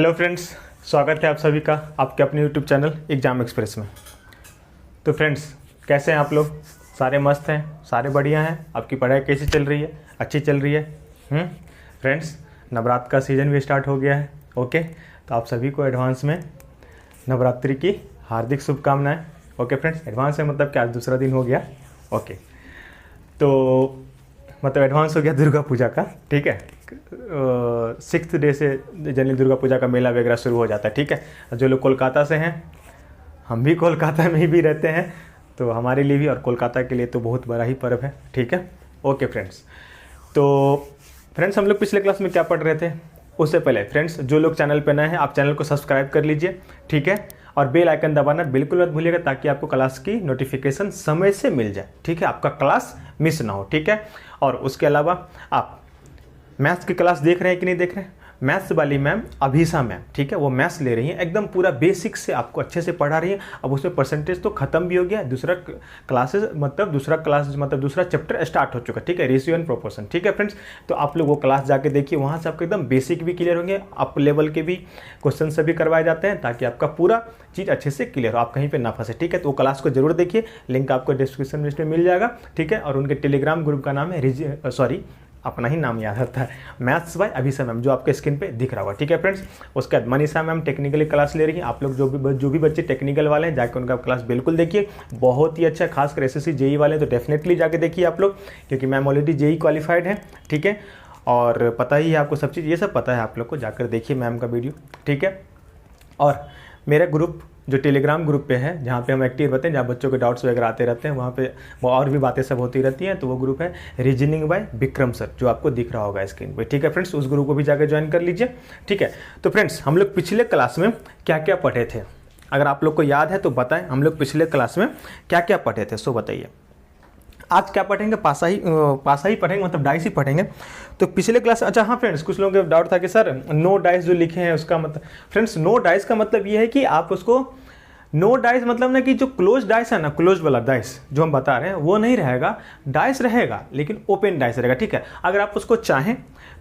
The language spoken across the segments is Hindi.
हेलो फ्रेंड्स, स्वागत है आप सभी का आपके अपने यूट्यूब चैनल एग्जाम एक्सप्रेस में। तो फ्रेंड्स, कैसे हैं आप लोग? सारे मस्त हैं, सारे बढ़िया हैं। आपकी पढ़ाई कैसी चल रही है? अच्छी चल रही है? फ्रेंड्स, नवरात्र का सीज़न भी स्टार्ट हो गया है। ओके, तो आप सभी को एडवांस में नवरात्रि की हार्दिक शुभकामनाएं। ओके फ्रेंड्स, एडवांस में मतलब कि आज दूसरा दिन हो गया। ओके, तो मतलब एडवांस हो गया दुर्गा पूजा का। ठीक है, 6th डे से जनरली दुर्गा पूजा का मेला वगैरह शुरू हो जाता है। ठीक है, जो लोग कोलकाता से हैं, हम भी कोलकाता में ही रहते हैं, तो हमारे लिए भी और कोलकाता के लिए तो बहुत बड़ा ही पर्व है। ठीक है, ओके फ्रेंड्स। तो फ्रेंड्स, हम लोग पिछले क्लास में क्या पढ़ रहे थे? उससे पहले फ्रेंड्स, जो लोग चैनल पर नए हैं, आप चैनल को सब्सक्राइब कर लीजिए। ठीक है, और बेल आइकन दबाना बिल्कुल मत भूलिएगा, ताकि आपको क्लास की नोटिफिकेशन समय से मिल जाए। ठीक है, आपका क्लास मिस ना हो। ठीक है, और उसके अलावा आप मैथ्स की क्लास देख रहे हैं कि नहीं देख रहे हैं? मैथ्स वाली मैम अभिषा मैम, ठीक है, वो मैथ्स ले रही हैं, एकदम पूरा बेसिक से आपको अच्छे से पढ़ा रही है। अब उसमें परसेंटेज तो खत्म भी हो गया, दूसरा चैप्टर स्टार्ट हो चुका है। ठीक है, रेशियो एंड प्रोपोर्शन। ठीक है फ्रेंड्स, तो आप लोग वो क्लास जाके देखिए, वहाँ से आपको एकदम बेसिक भी क्लियर होंगे, अप लेवल के भी क्वेश्चन सभी करवाए जाते हैं, ताकि आपका पूरा चीज़ अच्छे से क्लियर हो, आप कहीं पर ना फंसे। ठीक है, तो वो क्लास को जरूर देखिए, लिंक आपको डिस्क्रिप्शन लिस्ट में मिल जाएगा। ठीक है, और उनके टेलीग्राम ग्रुप का नाम है अपना ही नाम याद रहता है, मैथ्स बाय अभिषा मैम, जो आपके स्क्रीन पे दिख रहा होगा। ठीक है फ्रेंड्स, उसके बाद मनीषा मैम टेक्निकली क्लास ले रही हैं। आप लोग जो भी बच्चे टेक्निकल वाले हैं, जाकर उनका क्लास बिल्कुल देखिए, बहुत ही अच्छा, खासकर एसएससी जेई वाले तो डेफिनेटली जाके देखिए आप लोग, क्योंकि मैम ऑलरेडी जेई क्वालिफाइड है। ठीक है, और पता ही है आपको सब चीज़, ये सब पता है आप लोग को, जाकर देखिए मैम का वीडियो। ठीक है, और मेरा ग्रुप जो टेलीग्राम ग्रुप पे है, जहाँ पे हम एक्टिव रहते हैं, जहाँ बच्चों के डाउट्स वगैरह आते रहते हैं, वहाँ पे वो और भी बातें सब होती रहती हैं, तो वो ग्रुप है रीजनिंग बाय विक्रम सर, जो आपको दिख रहा होगा स्क्रीन पे। ठीक है फ्रेंड्स, उस ग्रुप को भी जाकर ज्वाइन कर लीजिए। ठीक है, तो फ्रेंड्स, हम लोग पिछले क्लास में क्या क्या पढ़े थे? अगर आप लोग को याद है तो बताएं, हम लोग पिछले क्लास में क्या क्या पढ़े थे, सो बताइए। आज क्या पढ़ेंगे? पासा ही पढ़ेंगे, मतलब डाइस ही पढ़ेंगे। तो पिछले क्लास, अच्छा हाँ फ्रेंड्स, कुछ लोगों का डाउट था कि सर नो डाइस जो लिखे हैं उसका मतलब, फ्रेंड्स नो डाइस का मतलब ये है कि आप उसको, नो डाइस मतलब ना कि जो क्लोज डाइस है ना, क्लोज वाला डाइस जो हम बता रहे हैं वो नहीं रहेगा, डाइस रहेगा लेकिन ओपन डाइस रहेगा। ठीक है, अगर आप उसको चाहें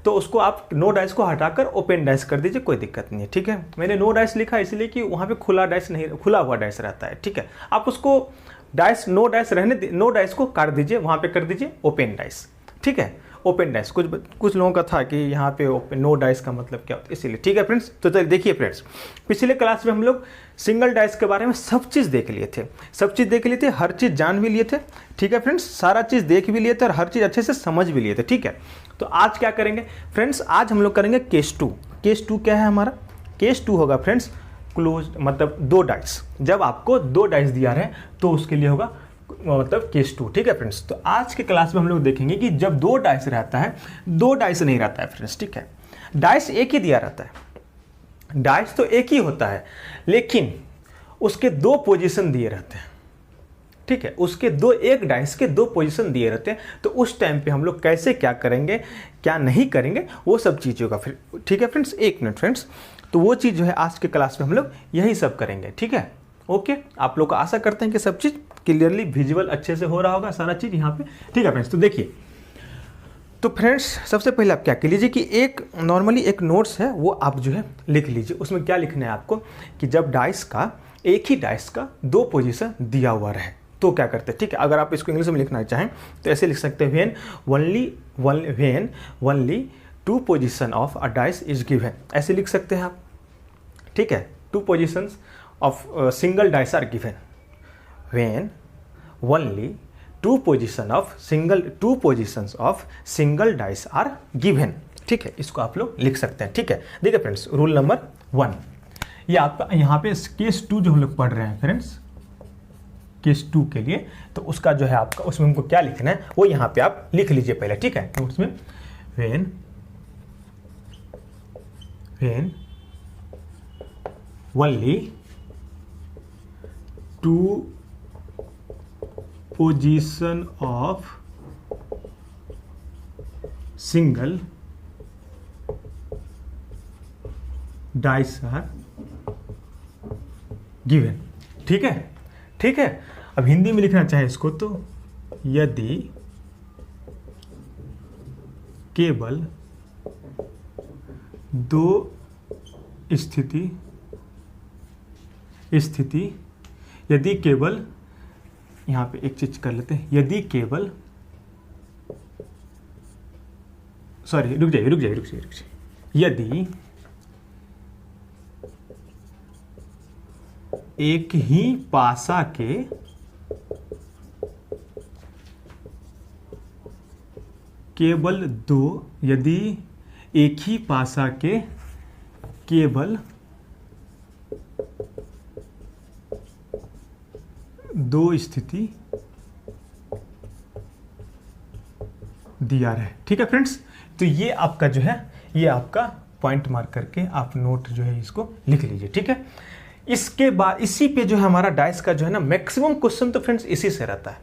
तो उसको आप नो डाइस को हटाकर ओपन डाइस कर दीजिए, कोई दिक्कत नहीं है। ठीक है, मैंने नो डाइस लिखा इसलिए कि वहाँ पे खुला डाइस नहीं, खुला हुआ डाइस रहता है। ठीक है, आप उसको डाइस, नो डाइस रहने, नो डाइस को काट दीजिए, वहाँ पे कर दीजिए ओपन डाइस। ठीक है, ओपन डाइस, कुछ लोगों का था कि यहाँ पे ओपन नो डाइस का मतलब क्या होता है, इसीलिए। ठीक है फ्रेंड्स, तो चलिए देखिए फ्रेंड्स, पिछले क्लास में हम लोग सिंगल डाइस के बारे में सब चीज़ देख लिए थे, हर चीज़ जान भी लिए थे। ठीक है फ्रेंड्स, सारा चीज़ देख भी लिए थे और हर चीज़ अच्छे से समझ भी लिए थे। ठीक है, तो आज क्या करेंगे फ्रेंड्स? आज हम लोग करेंगे केस 2। केस 2 क्या है हमारा? केस 2 होगा फ्रेंड्स क्लोज, मतलब 2 डाइस। जब आपको 2 डाइस दिया रहे तो उसके लिए होगा मतलब केस 2। ठीक है फ्रेंड्स, तो आज के क्लास में हम लोग देखेंगे कि जब 2 डाइस रहता है, 2 डाइस नहीं रहता है फ्रेंड्स। ठीक है, डाइस एक ही दिया रहता है, डाइस तो एक ही होता है, लेकिन उसके 2 पोजीशन दिए रहते हैं। ठीक है, उसके एक डाइस के 2 पोजीशन दिए रहते हैं, तो उस टाइम पे हम लोग कैसे क्या करेंगे, क्या नहीं करेंगे, वो सब चीज़ होगा फिर। ठीक है फ्रेंड्स, एक मिनट फ्रेंड्स, तो वो चीज़ जो है आज के क्लास में हम लोग यही सब करेंगे। ठीक है, ओके, आप लोग को आशा करते हैं कि सब चीज़ क्लियरली विजुअल अच्छे से हो रहा होगा, सारा चीज़ यहाँ पे। ठीक है फ्रेंड्स, तो देखिए, तो फ्रेंड्स सबसे पहले आप क्या कर लीजिए कि एक नॉर्मली एक नोट्स है वो आप जो है लिख लीजिए। उसमें क्या लिखना है आपको कि जब डाइस का, एक ही डाइस का 2 पोजीशन दिया हुआ रहे तो क्या करते हैं। ठीक है, अगर आप इसको इंग्लिश में लिखना चाहें तो ऐसे लिख सकते हैं, when only 2 position of a dice is given, ऐसे लिख सकते हैं आप। ठीक है, 2 positions of single dice are given when only 2 positions of single dice are given. ठीक है, इसको आप लोग लिख सकते हैं। ठीक है, देखिए फ्रेंड्स, रूल नंबर 1 ये आपका यहाँ पे केस 2 जो हम लोग पढ़ रहे हैं फ्रेंड्स, केस 2 के लिए, तो उसका जो है आपका, उसमें हमको क्या लिखना है वो यहाँ पे आप लिख लीजिए पहले। ठीक है, तो उसमें when only 2 position of single dice are given. ठीक है, ठीक है, अब हिंदी में लिखना चाहे इसको तो यदि केवल 2 स्थिति यदि केवल, यहाँ पे एक चीज कर लेते हैं, यदि केवल, सॉरी रुक जाइए, यदि एक ही पासा के केवल दो, यदि एक ही पासा के केवल दो स्थिति दिया रहे। ठीक है फ्रेंड्स, तो ये आपका जो है, ये आपका पॉइंट मार्क करके आप नोट जो है इसको लिख लीजिए। ठीक है, इसके बाद इसी पे जो है हमारा डाइस का जो है ना मैक्सिमम क्वेश्चन तो फ्रेंड्स इसी से रहता है,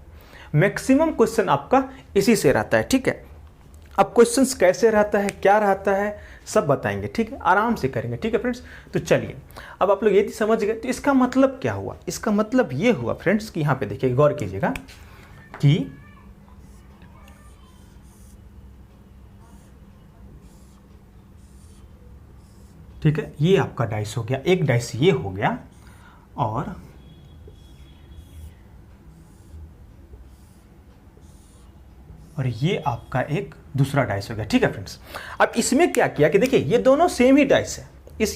मैक्सिमम क्वेश्चन आपका इसी से रहता है। ठीक है, अब क्वेश्चंस कैसे रहता है, क्या रहता है, सब बताएंगे। ठीक है, आराम से करेंगे। ठीक है फ्रेंड्स, तो चलिए अब आप लोग ये समझ गए, तो इसका मतलब क्या हुआ, इसका मतलब ये हुआ फ्रेंड्स कि यहाँ पे देखिए, गौर कीजिएगा कि ठीक है, ये आपका डाइस हो गया, एक डाइस ये हो गया, और ये आपका एक दूसरा डाइस हो गया। ठीक है फ्रेंड्स, अब इसमें क्या किया कि देखिए ये दोनों सेम ही डाइस है,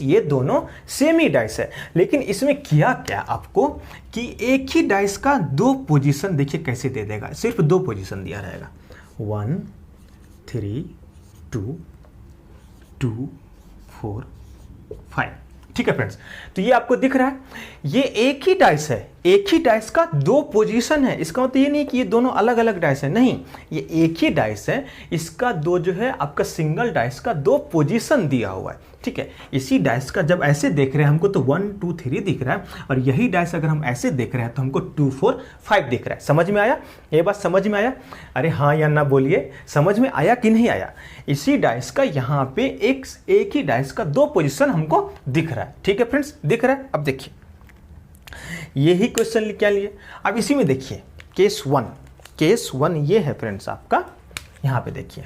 ये दोनों सेम ही डाइस है, लेकिन इसमें किया क्या आपको कि एक ही डाइस का दो पोजीशन देखिए कैसे दे देगा, सिर्फ दो पोजीशन दिया रहेगा, 1 3 2 2 4 5। ठीक है फ्रेंड्स, तो ये आपको दिख रहा है, ये एक ही डाइस है, एक ही डाइस का दो पोजीशन है। इसका मतलब ये नहीं कि ये दोनों अलग अलग डाइस है, नहीं, ये एक ही डाइस है, इसका दो जो है आपका सिंगल डाइस का दो पोजीशन दिया हुआ है। ठीक है, इसी डाइस का जब ऐसे देख रहे हैं हमको तो 1 2 3 दिख रहा है, और यही डाइस अगर हम ऐसे देख रहे हैं तो हमको 2 4 5 दिख रहा है। समझ में आया, ये बात समझ में आया? अरे हाँ या ना बोलिए, समझ में आया कि नहीं आया? इसी डाइस का यहाँ पे एक ही डाइस का दो पोजीशन हमको दिख रहा है। ठीक है फ्रेंड्स, दिख रहा है। अब देखिए यही क्वेश्चन क्या लिए, अब इसी में देखिए केस 1 ये है फ्रेंड्स आपका, यहाँ पे देखिए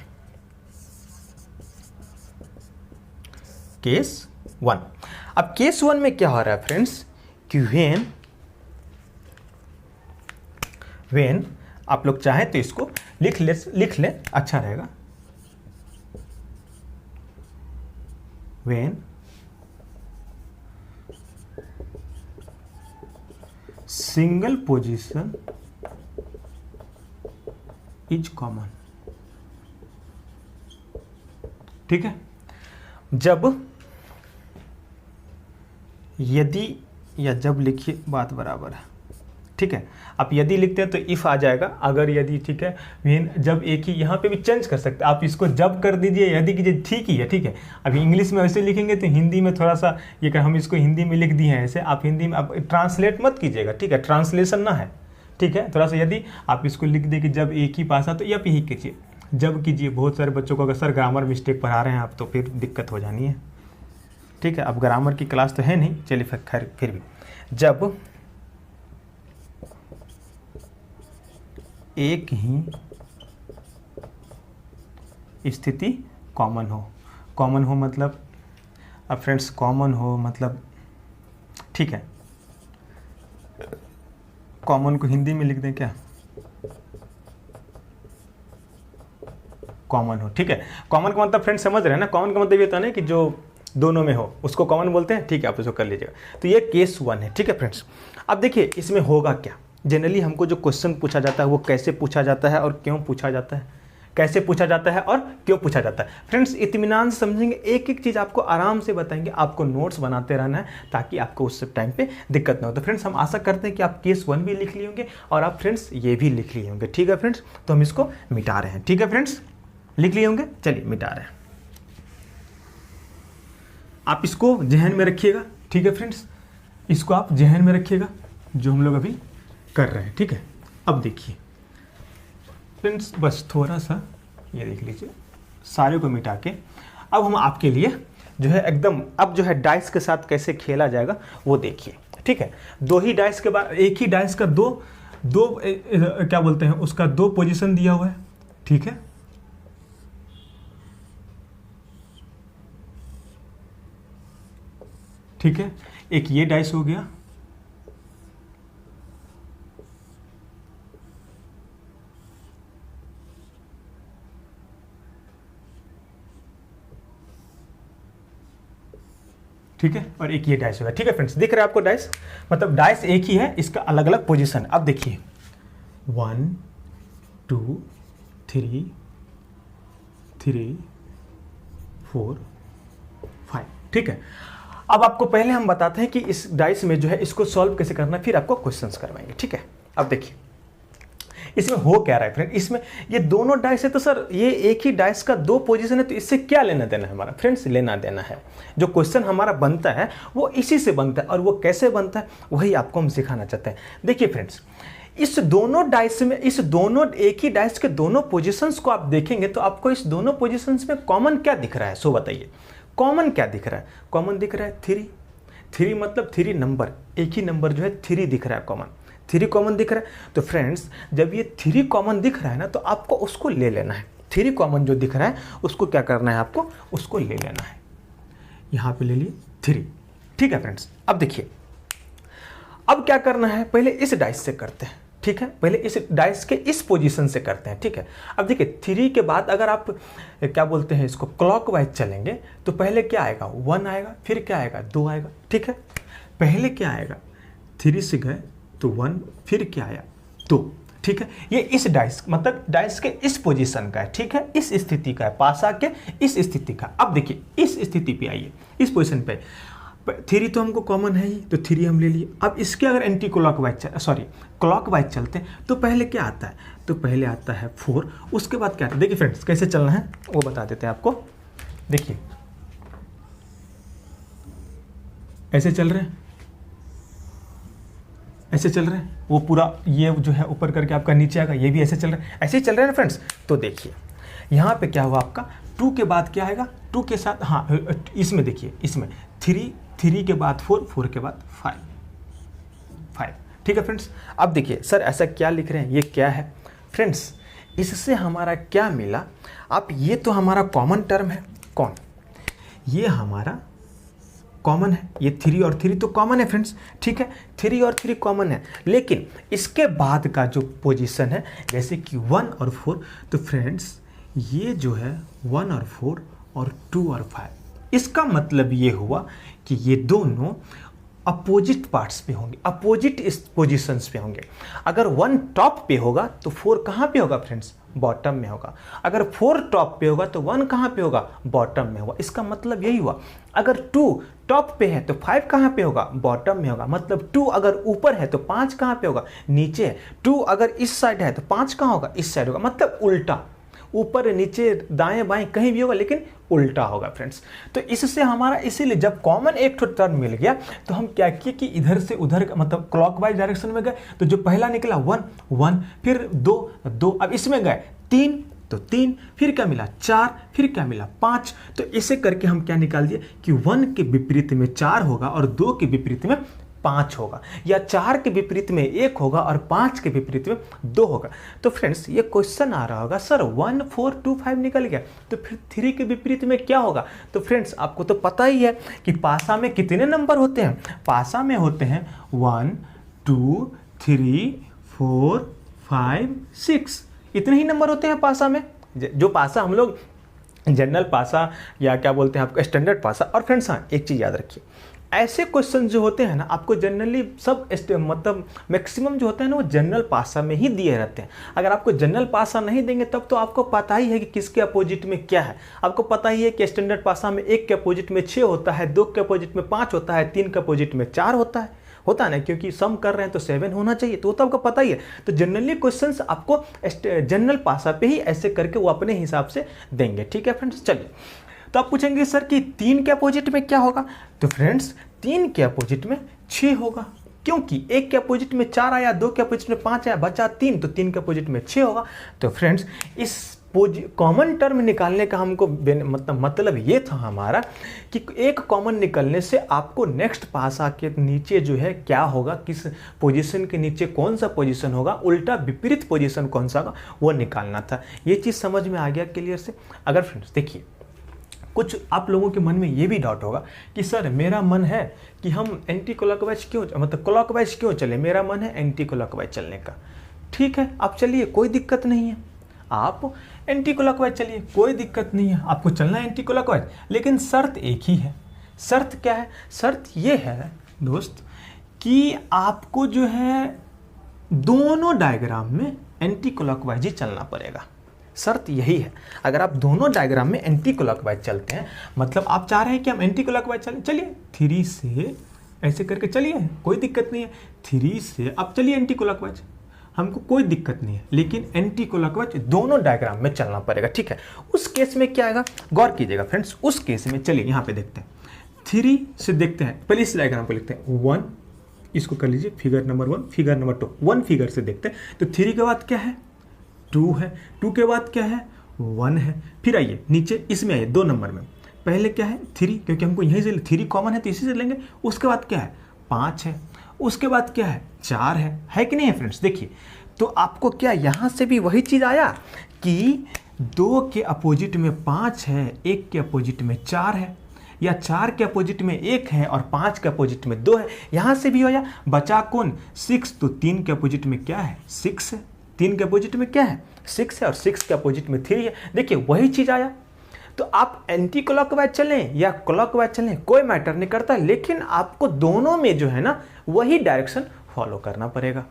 केस 1। अब केस 1 में क्या हो रहा है फ्रेंड्स कि व्हेन आप लोग चाहें तो इसको लिख ले अच्छा रहेगा, when single position is common. ठीक है, जब, यदि या जब लिखिए बात बराबर है। ठीक है, आप यदि लिखते हैं तो इफ आ जाएगा, अगर यदि, ठीक है, व्हेन जब एक ही, यहाँ पे भी चेंज कर सकते हैं आप, इसको जब कर दीजिए, यदि कीजिए, ठीक ही है। ठीक है, अभी इंग्लिश में वैसे लिखेंगे तो हिंदी में थोड़ा सा ये कर, हम इसको हिंदी में लिख दिए हैं ऐसे, आप हिंदी में आप ट्रांसलेट मत कीजिएगा। ठीक है, ट्रांसलेशन ना है। ठीक है, थोड़ा सा यदि आप इसको लिख दें कि जब एक ही पासा, तो आप यही कीजिए, जब कीजिए। बहुत सारे बच्चों को अगर सर ग्रामर मिस्टेक पढ़ा रहे हैं आप तो फिर दिक्कत हो जानी है। ठीक है, अब ग्रामर की क्लास तो है नहीं, चलिए खैर फिर भी, जब एक ही स्थिति कॉमन हो मतलब, अब फ्रेंड्स कॉमन हो मतलब, ठीक है, कॉमन को हिंदी में लिख दें क्या, कॉमन हो। ठीक है, कॉमन का मतलब फ्रेंड्स समझ रहे हैं ना, कॉमन का मतलब ये था ना कि जो दोनों में हो उसको कॉमन बोलते हैं। ठीक है, आप उसको कर लीजिएगा। तो ये केस 1 है। ठीक है फ्रेंड्स, अब देखिए इसमें होगा क्या, जनरली हमको जो क्वेश्चन पूछा जाता है वो कैसे पूछा जाता है और क्यों पूछा जाता है, कैसे पूछा जाता है और क्यों पूछा जाता है। फ्रेंड्स इत्मीनान से समझेंगे, एक एक चीज़ आपको आराम से बताएंगे, आपको नोट्स बनाते रहना है ताकि आपको उस टाइम पे दिक्कत ना हो। तो फ्रेंड्स हम आशा करते हैं कि आप केस 1 भी लिख लिए होंगे और आप फ्रेंड्स ये भी लिख लिए होंगे। ठीक है फ्रेंड्स, तो हम इसको मिटा रहे हैं। ठीक है फ्रेंड्स, लिख लिए होंगे, चलिए मिटा रहे हैं। आप इसको जहन में रखिएगा। ठीक है फ्रेंड्स, इसको आप जहन में रखिएगा जो हम लोग अभी कर रहे हैं। ठीक है, अब देखिए फ्रेंड्स, बस थोड़ा सा ये देख लीजिए, सारे को मिटा के अब हम आपके लिए जो है एकदम, अब जो है डाइस के साथ कैसे खेला जाएगा वो देखिए। ठीक है, दो ही डाइस के बाद, एक ही डाइस का दो क्या बोलते हैं उसका दो पोजीशन दिया हुआ है। ठीक है, ठीक है, एक ये डाइस हो गया, ठीक है, और एक ये डाइस होगा। ठीक है फ्रेंड्स, दिख रहा है आपको डाइस, मतलब डाइस एक ही है, इसका अलग अलग पोजीशन। अब देखिए 1 2 3 3 4 5, ठीक है। अब आपको पहले हम बताते हैं कि इस डाइस में जो है इसको सॉल्व कैसे करना है, फिर आपको क्वेश्चंस करवाएंगे। ठीक है, अब देखिए इसमें हो क्या रहा है फ्रेंड, इसमें ये दोनों डाइस है तो सर ये एक ही डाइस का दो पोजीशन है, तो इससे क्या लेना देना है हमारा फ्रेंड्स? लेना देना है, जो क्वेश्चन हमारा बनता है वो इसी से बनता है, और वो कैसे बनता है वही आपको हम सिखाना चाहते हैं। देखिए फ्रेंड्स, इस दोनों डाइस में, इस दोनों एक ही डाइस के दोनों पोजीशंस को आप देखेंगे तो आपको इस दोनों पोजीशंस में कॉमन क्या दिख रहा है? सो बताइए, कॉमन क्या दिख रहा है? कॉमन दिख रहा है 3, 3 मतलब 3 नंबर, एक ही नंबर जो है 3 दिख रहा है कॉमन, 3 कॉमन दिख रहा है। तो फ्रेंड्स जब ये 3 कॉमन दिख रहा है ना, तो आपको उसको ले लेना है। 3 कॉमन जो दिख रहा है उसको क्या करना है? आपको उसको ले लेना है। यहाँ पे ले लिए 3, ठीक है फ्रेंड्स। अब देखिए, अब क्या करना है, पहले इस डाइस से करते हैं, ठीक है, पहले इस डाइस के इस पोजीशन से करते हैं, ठीक है। अब देखिए 3 के बाद अगर आप क्या बोलते हैं इसको क्लॉकवाइज चलेंगे तो पहले क्या आएगा? 1 आएगा, फिर क्या आएगा? 2 आएगा, ठीक है। पहले क्या आएगा? 3 से गए तो 1, फिर क्या आया? 2, ठीक है। ये इस डाइस मतलब डाइस के इस पोजीशन का है, ठीक है, इस स्थिति का है, पासा के इस स्थिति का। अब देखिए इस स्थिति पे आइए, इस पोजीशन पे 3 तो हमको कॉमन है ही, तो 3 हम ले लिए। अब इसके अगर एंटी क्लॉकवाइज क्लॉकवाइज चलते हैं तो पहले क्या आता है? तो पहले आता है 4, उसके बाद क्या आता है? देखिए फ्रेंड्स कैसे चलना है वो बता देते हैं आपको। देखिए ऐसे चल रहे हैं, ऐसे चल रहे हैं, वो पूरा ये जो है ऊपर करके आपका नीचे आएगा, ये भी ऐसे चल रहा है, ऐसे ही चल रहे हैं ना फ्रेंड्स। तो देखिए यहाँ पे क्या हुआ आपका? 2 के बाद क्या आएगा? 2 के साथ, हाँ इसमें देखिए, इसमें 3 के बाद 4, 4 के बाद 5, ठीक है फ्रेंड्स। अब देखिए सर ऐसा क्या लिख रहे हैं, ये क्या है फ्रेंड्स? इससे हमारा क्या मिला? आप ये तो हमारा कॉमन टर्म है, कौन? ये हमारा कॉमन है, ये 3 और 3 तो कॉमन है फ्रेंड्स, ठीक है, 3 और 3 कॉमन है। लेकिन इसके बाद का जो पोजीशन है जैसे कि 1 और 4, तो फ्रेंड्स ये जो है 1 और 4 और 2 और 5, इसका मतलब ये हुआ कि ये दोनों अपोजिट पार्ट्स पे होंगे, अपोजिट इस पोजीशंस पे होंगे। अगर 1 टॉप पे होगा तो 4 कहाँ पे होगा फ्रेंड्स? बॉटम में होगा। अगर 4 टॉप पे होगा तो 1 कहाँ पे होगा? बॉटम में होगा। इसका मतलब यही हुआ, अगर 2 टॉप पे है तो 5 कहाँ पे होगा? बॉटम में होगा। मतलब 2 अगर ऊपर है तो 5 कहाँ पे होगा? नीचे है। 2 अगर इस साइड है तो 5 कहाँ होगा? इस साइड होगा। मतलब उल्टा, ऊपर नीचे दाएं बाएं कहीं भी होगा लेकिन उल्टा होगा फ्रेंड्स। तो इससे हमारा, इसीलिए जब कॉमन एक टर्म मिल गया तो हम क्या किए कि इधर से उधर मतलब क्लॉकवाइज डायरेक्शन में गए। तो जो पहला निकला 1 1, फिर 2 2, अब इसमें गए 3 तो 3, फिर क्या मिला? 4, फिर क्या मिला? 5। तो इसे करके हम क्या निकाल दिए कि 1 के विपरीत में 4 होगा और 2 के विपरीत में 5 होगा, या 4 के विपरीत में 1 होगा और 5 के विपरीत में 2 होगा। तो फ्रेंड्स ये क्वेश्चन आ रहा होगा सर 1 4 2 5 निकल गया तो फिर 3 के विपरीत में क्या होगा? तो फ्रेंड्स आपको तो पता ही है कि पासा में कितने नंबर होते हैं? पासा में होते हैं 1 2 3 4 5 6, इतने ही नंबर होते हैं पासा में। जो पासा हम लोग जनरल पासा या क्या बोलते हैं आपका स्टैंडर्ड पासा। और फ्रेंड्स हाँ एक चीज़ याद रखिए, ऐसे क्वेश्चन जो होते हैं ना आपको जनरली सब मतलब मैक्सिमम जो होते हैं ना वो जनरल पासा में ही दिए रहते हैं। अगर आपको जनरल पासा नहीं देंगे तब तो आपको पता ही है कि किसके अपोजिट में क्या है। आपको पता ही है कि स्टैंडर्ड पासा में 1 के अपोजिट में 6 होता है, 2 के अपोजिट में 5 होता है, 3 के अपोजिट में 4 होता है ना, क्योंकि सम कर रहे हैं तो 7 होना चाहिए, तो आपको पता ही है। तो जनरली क्वेश्चंस आपको जनरल पासा पे ही ऐसे करके वो अपने हिसाब से देंगे, ठीक है फ्रेंड्स। चलिए, तो आप पूछेंगे सर कि 3 के अपोजिट में क्या होगा? तो फ्रेंड्स 3 के अपोजिट में 6 होगा, क्योंकि 1 के अपोजिट में 4 आया, 2 के अपोजिट में 5 आया, बचा 3, तो 3 के अपोजिट में 6 होगा। तो फ्रेंड्स इस कॉमन टर्म निकालने का हमको मतलब ये था हमारा कि एक कॉमन निकलने से आपको नेक्स्ट पासा के नीचे जो है क्या होगा, किस पोजीशन के नीचे कौन सा पोजीशन होगा, उल्टा विपरीत पोजीशन कौन सा होगा वो निकालना था। ये चीज़ समझ में आ गया क्लियर से? अगर फ्रेंड्स देखिए कुछ आप लोगों के मन में ये भी डाउट होगा कि सर मेरा मन है कि हम एंटी क्लॉकवाइज क्यों, मतलब क्लॉकवाइज क्यों चले, मेरा मन है एंटी क्लॉकवाइज चलने का। ठीक है, आप चलिए, कोई दिक्कत नहीं है, आप एंटी क्लॉकवाइज चलिए, कोई दिक्कत नहीं है, आपको चलना है एंटी क्लॉकवाइज। लेकिन शर्त एक ही है। शर्त क्या है? शर्त ये है दोस्त कि आपको जो है दोनों डायग्राम में एंटी क्लॉकवाइज ही चलना पड़ेगा। शर्त यही है। अगर आप दोनों डायग्राम में एंटी क्लॉकवाइज चलते हैं, मतलब आप चाह रहे हैं कि हम एंटी क्लॉकवाइज चलें, चलिए 3 से ऐसे करके चलिए, कोई दिक्कत नहीं है। 3 से आप चलिए एंटी क्लॉकवाइज, हमको कोई दिक्कत नहीं है, लेकिन एंटी क्लॉकवाइज दोनों डायग्राम में चलना पड़ेगा। ठीक है, उस केस में क्या आएगा, गौर कीजिएगा फ्रेंड्स। उस केस में चलिए यहाँ पे देखते हैं, 3 से देखते हैं, पहले इस डायग्राम को लिखते हैं 1, इसको कर लीजिए figure number 1, figure number 2। 1 figure से देखते हैं तो 3 के बाद क्या है, 2 है, 2 के बाद क्या है, 1 है। फिर आइए नीचे, इसमें आइए 2 नंबर में, पहले क्या है 3, क्योंकि हमको यहीं से 3 कॉमन है तो इसी से लेंगे। उसके बाद क्या है, 5 है। उसके बाद क्या है, 4 है कि नहीं है फ्रेंड्स? देखिए, तो आपको क्या यहाँ से भी वही चीज़ आया कि 2 के अपोजिट में 5 है, 1 के अपोजिट में 4 है, या 4 के अपोजिट में 1 है और 5 के अपोजिट में 2 है। यहाँ से भी आया, बचा कौन, 6, तो 3 के अपोजिट में क्या है, 6 है। 3 के अपोजिट में क्या है, 6 है, और 6 के अपोजिट में 3 है। देखिए वही चीज़ आया। तो आप एंटी क्लॉकवाइज चलें या क्लॉकवाइज चलें, कोई मैटर नहीं करता, लेकिन आपको दोनों में जो है ना वही डायरेक्शन फॉलो करना पड़ेगा।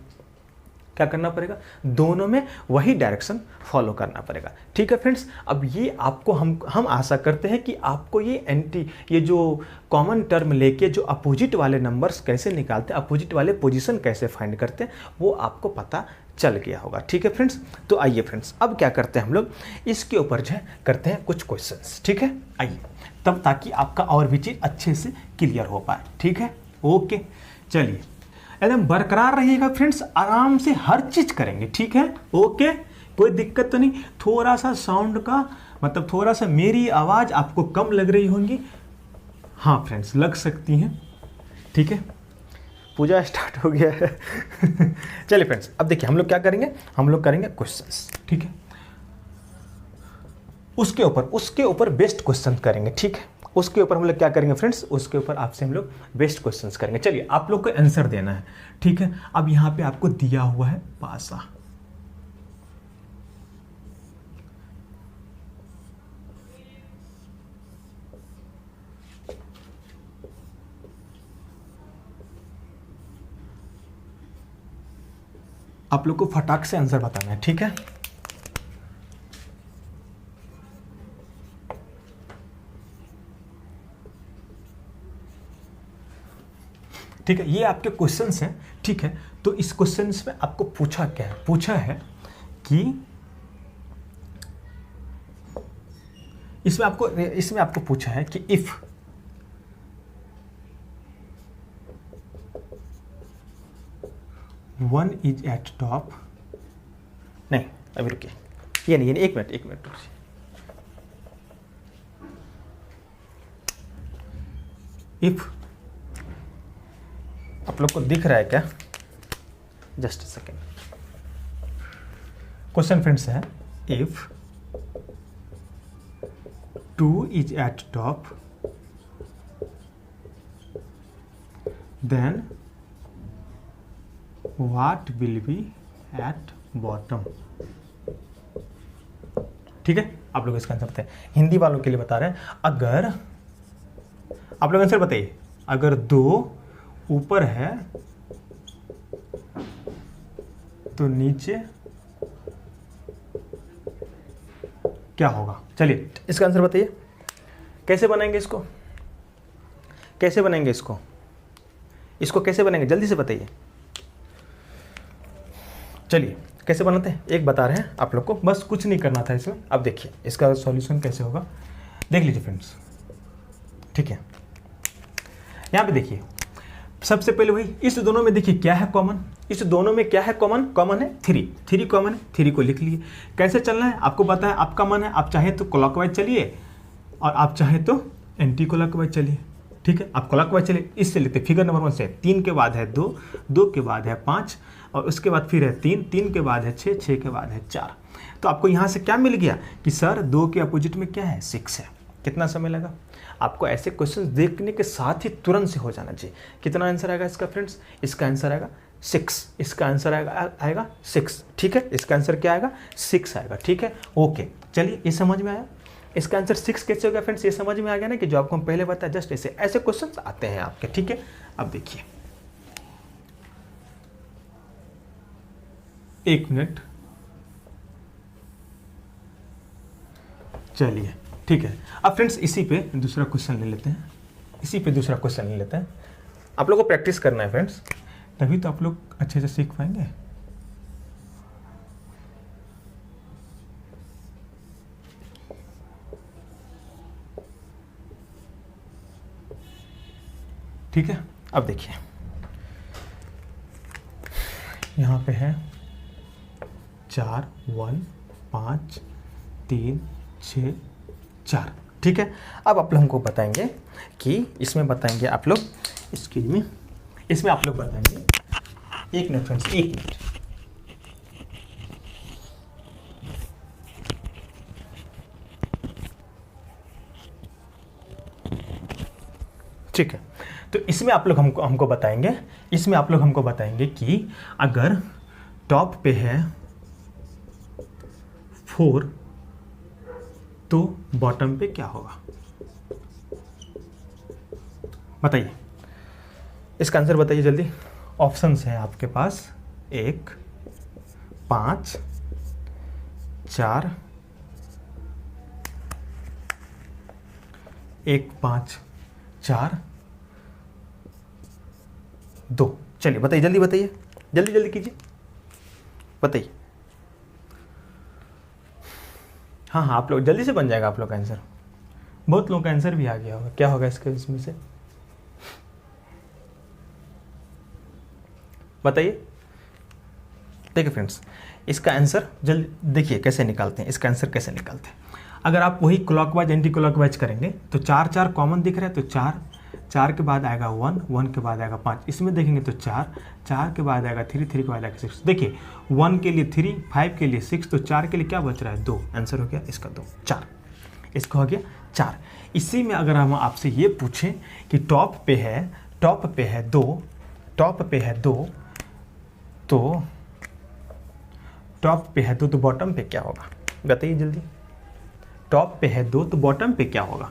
क्या करना पड़ेगा, दोनों में वही डायरेक्शन फॉलो करना पड़ेगा। ठीक है फ्रेंड्स, अब ये आपको हम आशा करते हैं कि आपको ये जो कॉमन टर्म लेके जो अपोजिट वाले नंबर्स कैसे निकालते हैं, अपोजिट वाले पोजीशन कैसे फाइंड करते हैं, वो आपको पता चल गया होगा। ठीक है फ्रेंड्स, तो आइए फ्रेंड्स, अब क्या करते हैं हम लोग, इसके ऊपर जो है करते हैं कुछ क्वेश्चंस। ठीक है, आइए तब, ताकि आपका और भी चीज़ अच्छे से क्लियर हो पाए। ठीक है, ओके, चलिए एकदम बरकरार रहिएगा फ्रेंड्स, आराम से हर चीज करेंगे। ठीक है, ओके, कोई दिक्कत तो नहीं। थोड़ा सा साउंड का मतलब थोड़ा सा मेरी आवाज आपको कम लग रही होंगी, हाँ फ्रेंड्स लग सकती हैं। ठीक है, पूजा स्टार्ट हो गया है। चलिए फ्रेंड्स, अब देखिए हम लोग क्या करेंगे, हम लोग करेंगे क्वेश्चंस। ठीक है, उसके ऊपर बेस्ट क्वेश्चन करेंगे। ठीक है, उसके ऊपर हम लोग क्या करेंगे फ्रेंड्स, उसके ऊपर आपसे हम लोग बेस्ट क्वेश्चंस करेंगे। चलिए, आप लोग को आंसर देना है। ठीक है, अब यहाँ पे आपको दिया हुआ है पासा, आप लोग को फटाक से आंसर बताना है। ठीक है, ठीक है, ये आपके क्वेश्चंस हैं। ठीक है, तो इस क्वेश्चंस में आपको पूछा क्या है, पूछा है कि इसमें आपको पूछा है कि if one is at top, नहीं अभी रुकिए, ये नहीं, एक मिनट रुकिए। इफ, आप लोग को दिख रहा है क्या, just a second. Question friends है, if 2 is at top then what will be at bottom. ठीक है, आप लोग इसका आंसर बताएं। हिंदी वालों के लिए बता रहे हैं, अगर आप लोग आंसर बताइए, अगर 2 ऊपर है तो नीचे क्या होगा। चलिए इसका आंसर बताइए, कैसे बनाएंगे इसको, कैसे बनाएंगे इसको कैसे बनाएंगे, जल्दी से बताइए। चलिए कैसे बनाते हैं, एक बता रहे हैं आप लोग को, बस कुछ नहीं करना था इसमें। अब देखिए इसका सॉल्यूशन कैसे होगा, देख लीजिए फ्रेंड्स। ठीक है, यहाँ पे देखिए, सबसे पहले वही, इस दोनों में देखिए क्या है कॉमन, इस दोनों में क्या है कॉमन, कॉमन है 3 कॉमन है, 3 को लिख लिए। कैसे चलना है आपको पता है, आपका मन है, आप चाहे तो क्लॉकवाइज चलिए और आप चाहे तो एंटी क्लॉकवाइज चलिए। ठीक है, आप क्लॉकवाइज चलिए, इससे लेते फिगर नंबर 1 से 3 के बाद है 2, 2 के बाद है 5 और उसके बाद फिर है 3, 3 के बाद है 6 के बाद है 4। तो आपको यहाँ से क्या मिल गया कि सर 2 के अपोजिट में क्या है, 6 है। कितना समय लगा? आपको ऐसे क्वेश्चन देखने के साथ ही तुरंत से हो जाना चाहिए। कितना आंसर आएगा इसका फ्रेंड्स? इसका आंसर आएगा 6। इसका आंसर आएगा 6, ठीक है। इसका आंसर क्या आएगा? 6 आएगा, ठीक है। ओके, चलिए ये समझ में आया। इसका आंसर 6 कैसे होगा फ्रेंड्स? ये समझ में आ गया ना कि जो आपको हम पहले बताया, जस्ट ऐसे क्वेश्चन आते हैं आपके, ठीक है। अब देखिए, 1 मिनट, चलिए ठीक है। अब फ्रेंड्स इसी पे दूसरा क्वेश्चन ले लेते हैं, आप लोगों को प्रैक्टिस करना है फ्रेंड्स, तभी तो आप लोग अच्छे से सीख पाएंगे। ठीक है, अब देखिए यहाँ पे है 4 1 5 3 6 4, ठीक है। अब आप लोग हमको बताएंगे कि इसमें बताएंगे आप लोग, इसमें आप लोग बताएंगे, 1 मिनट फ्रेंड्स, 1 मिनट। ठीक है, तो इसमें आप लोग हमको बताएंगे कि अगर टॉप पे है 4 तो बॉटम पे क्या होगा? बताइए, इसका आंसर बताइए जल्दी। ऑप्शंस है आपके पास 1 5 4 1 5 4 2। चलिए बताइए, जल्दी बताइए, जल्दी कीजिए, बताइए। हाँ, आप लोग जल्दी से बन जाएगा आप लोग का आंसर। बहुत लोगों का आंसर भी आ गया होगा। क्या होगा इसमें से? बताइए। देखिए फ्रेंड्स, इसका आंसर जल्दी देखिए कैसे निकालते हैं। इसका आंसर कैसे निकालते हैं? अगर आप वही क्लॉकवाइज एंटी क्लॉकवाइज करेंगे तो 4 4 कॉमन दिख रहा है, तो 4 के बाद आएगा 1, 1 के बाद आएगा 5। इसमें देखेंगे तो 4 के बाद आएगा 3 के बाद आएगा 6। देखिए 1 के लिए 3, 5 के लिए 6, तो 4 के लिए क्या बच रहा है? 2। आंसर हो गया इसका 2, 4। इसका हो गया 4। इसी में अगर हम आपसे ये पूछें कि टॉप पे है 2, तो टॉप पे है 2 तो बॉटम पे क्या होगा? बताइए जल्दी। टॉप पे है 2 तो बॉटम पे क्या होगा?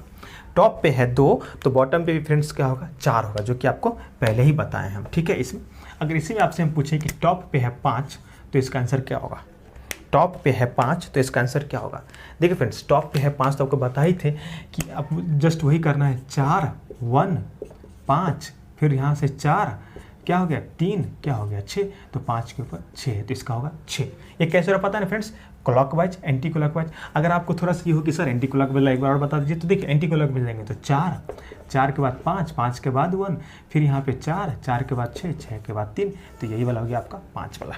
टॉप पे है 2 तो बॉटम पे भी फ्रेंड्स क्या होगा? 4 होगा, जो कि आपको पहले ही बताए हम, ठीक है। इसमें अगर इसी में आपसे हम पूछें कि टॉप पे है 5 तो इसका आंसर क्या होगा? टॉप पे है 5 तो इसका आंसर क्या होगा? देखिए फ्रेंड्स, टॉप पे है 5 तो आपको बता ही थे कि अब जस्ट वही करना है। 4 1 5, फिर यहाँ से 4 क्या हो गया? 3 क्या हो गया? 6, तो 5 के ऊपर 6 है, तो इसका होगा 6। ये कैसे हो रहा पता है ना फ्रेंड्स? Clockwise anti clockwise. अगर आपको थोड़ा सा ये हो कि सर एंटी क्लॉकवाइज एक बार और बता दीजिए, तो देखिए एंटी क्लॉकवाइज लेंगे तो 4 के बाद 5 के बाद 1, फिर यहाँ पे 4 के बाद 6 के बाद 3, तो यही वाला हो गया आपका 5 वाला।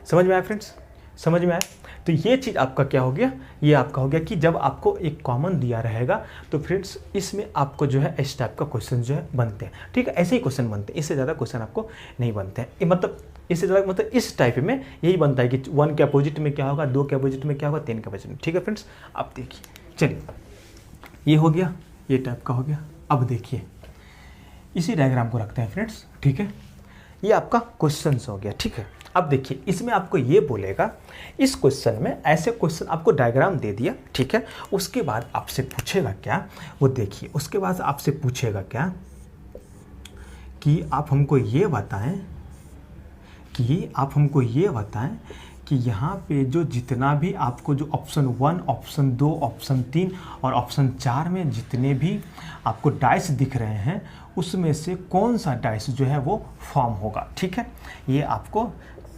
समझ में आया फ्रेंड्स? समझ में आया? तो ये चीज़ आपका क्या हो गया? ये आपका हो गया कि जब आपको एक कॉमन दिया रहेगा तो फ्रेंड्स इसमें आपको जो है इस टाइप का क्वेश्चन जो है बनते हैं, ठीक है। ऐसे ही क्वेश्चन बनते हैं, इससे ज़्यादा क्वेश्चन आपको नहीं बनते हैं। मतलब इससे ज़्यादा मतलब इस टाइप में यही बनता है कि 1 के अपोजिट में क्या होगा, 2 के अपोजिट में क्या होगा, 3 के अपोजिट में, ठीक है फ्रेंड्स। अब देखिए, चलिए ये हो गया, ये टाइप का हो गया। अब देखिए इसी डायग्राम को रखते हैं फ्रेंड्स, ठीक है। ये आपका क्वेश्चन हो गया, ठीक है। अब देखिए इसमें आपको ये बोलेगा, इस क्वेश्चन में ऐसे क्वेश्चन आपको डायग्राम दे दिया, ठीक है। उसके बाद आपसे पूछेगा क्या, वो देखिए। उसके बाद आपसे पूछेगा क्या कि आप हमको ये बताएं कि यहाँ पे जो जितना भी आपको जो ऑप्शन 1, ऑप्शन 2, ऑप्शन 3 और ऑप्शन 4 में जितने भी आपको डाइस दिख रहे हैं उसमें से कौन सा डाइस जो है वो फॉर्म होगा, ठीक है। ये आपको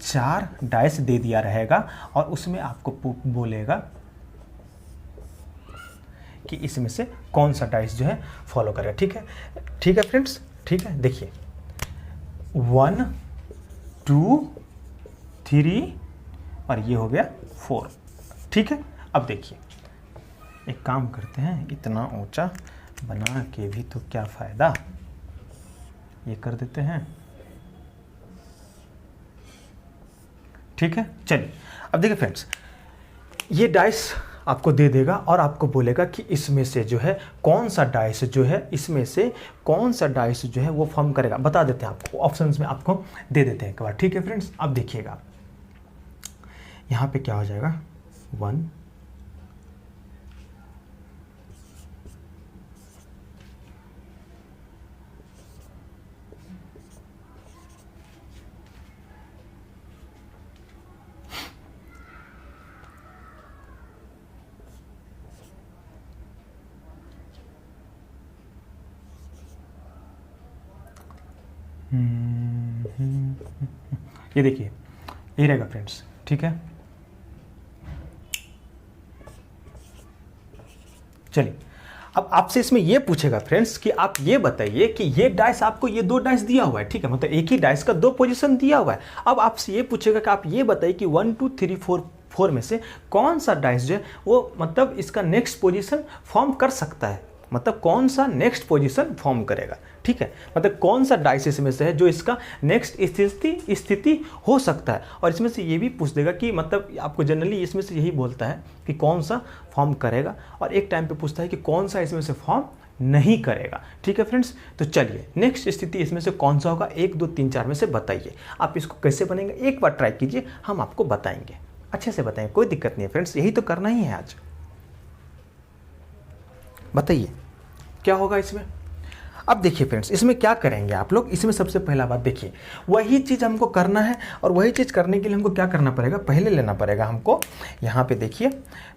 4 डाइस दे दिया रहेगा और उसमें आपको बोलेगा कि इसमें से कौन सा डाइस जो है फॉलो करेगा, ठीक है। ठीक है फ्रेंड्स, ठीक है। देखिए 1 2 3 और ये हो गया 4, ठीक है। अब देखिए एक काम करते हैं, इतना ऊंचा बना के भी तो क्या फ़ायदा, ये कर देते हैं, ठीक है। चलिए अब देखिए फ्रेंड्स, ये डाइस आपको दे देगा और आपको बोलेगा कि इसमें से जो है कौन सा डाइस जो है, इसमें से कौन सा डाइस जो है वो फॉर्म करेगा। बता देते हैं आपको, ऑप्शंस में आपको दे देते हैं एक बार, ठीक है फ्रेंड्स। अब देखिएगा यहाँ पे क्या हो जाएगा, 1 ये देखिए ये रहेगा फ्रेंड्स, ठीक है। चलिए अब आपसे इसमें ये पूछेगा फ्रेंड्स कि आप ये बताइए कि ये डाइस आपको, ये 2 डाइस दिया हुआ है, ठीक है, मतलब एक ही डाइस का 2 पोजीशन दिया हुआ है। अब आपसे ये पूछेगा कि आप ये बताइए कि 1 2 3 4 में से कौन सा डाइस जो है वो मतलब इसका नेक्स्ट पोजीशन फॉर्म कर सकता है, मतलब कौन सा नेक्स्ट पोजीशन फॉर्म करेगा, ठीक है, मतलब कौन सा डाइस इसमें से है जो इसका नेक्स्ट स्थिति हो सकता है। और इसमें से ये भी पूछ देगा कि मतलब आपको जनरली इसमें से यही बोलता है कि कौन सा फॉर्म करेगा, और एक टाइम पे पूछता है कि कौन सा इसमें से फॉर्म नहीं करेगा, ठीक है फ्रेंड्स। तो चलिए नेक्स्ट स्थिति इसमें से कौन सा होगा, 1 2 3 4 में से बताइए। आप इसको कैसे बनेंगे एक बार ट्राई कीजिए, हम आपको बताएंगे, अच्छे से बताएंगे, कोई दिक्कत नहीं है फ्रेंड्स, यही तो करना ही है आज। बताइए क्या होगा इसमें। अब देखिए फ्रेंड्स इसमें क्या करेंगे आप लोग, इसमें सबसे पहला बात देखिए वही चीज़ हमको करना है, और वही चीज़ करने के लिए हमको क्या करना पड़ेगा, पहले लेना पड़ेगा हमको, यहाँ पे देखिए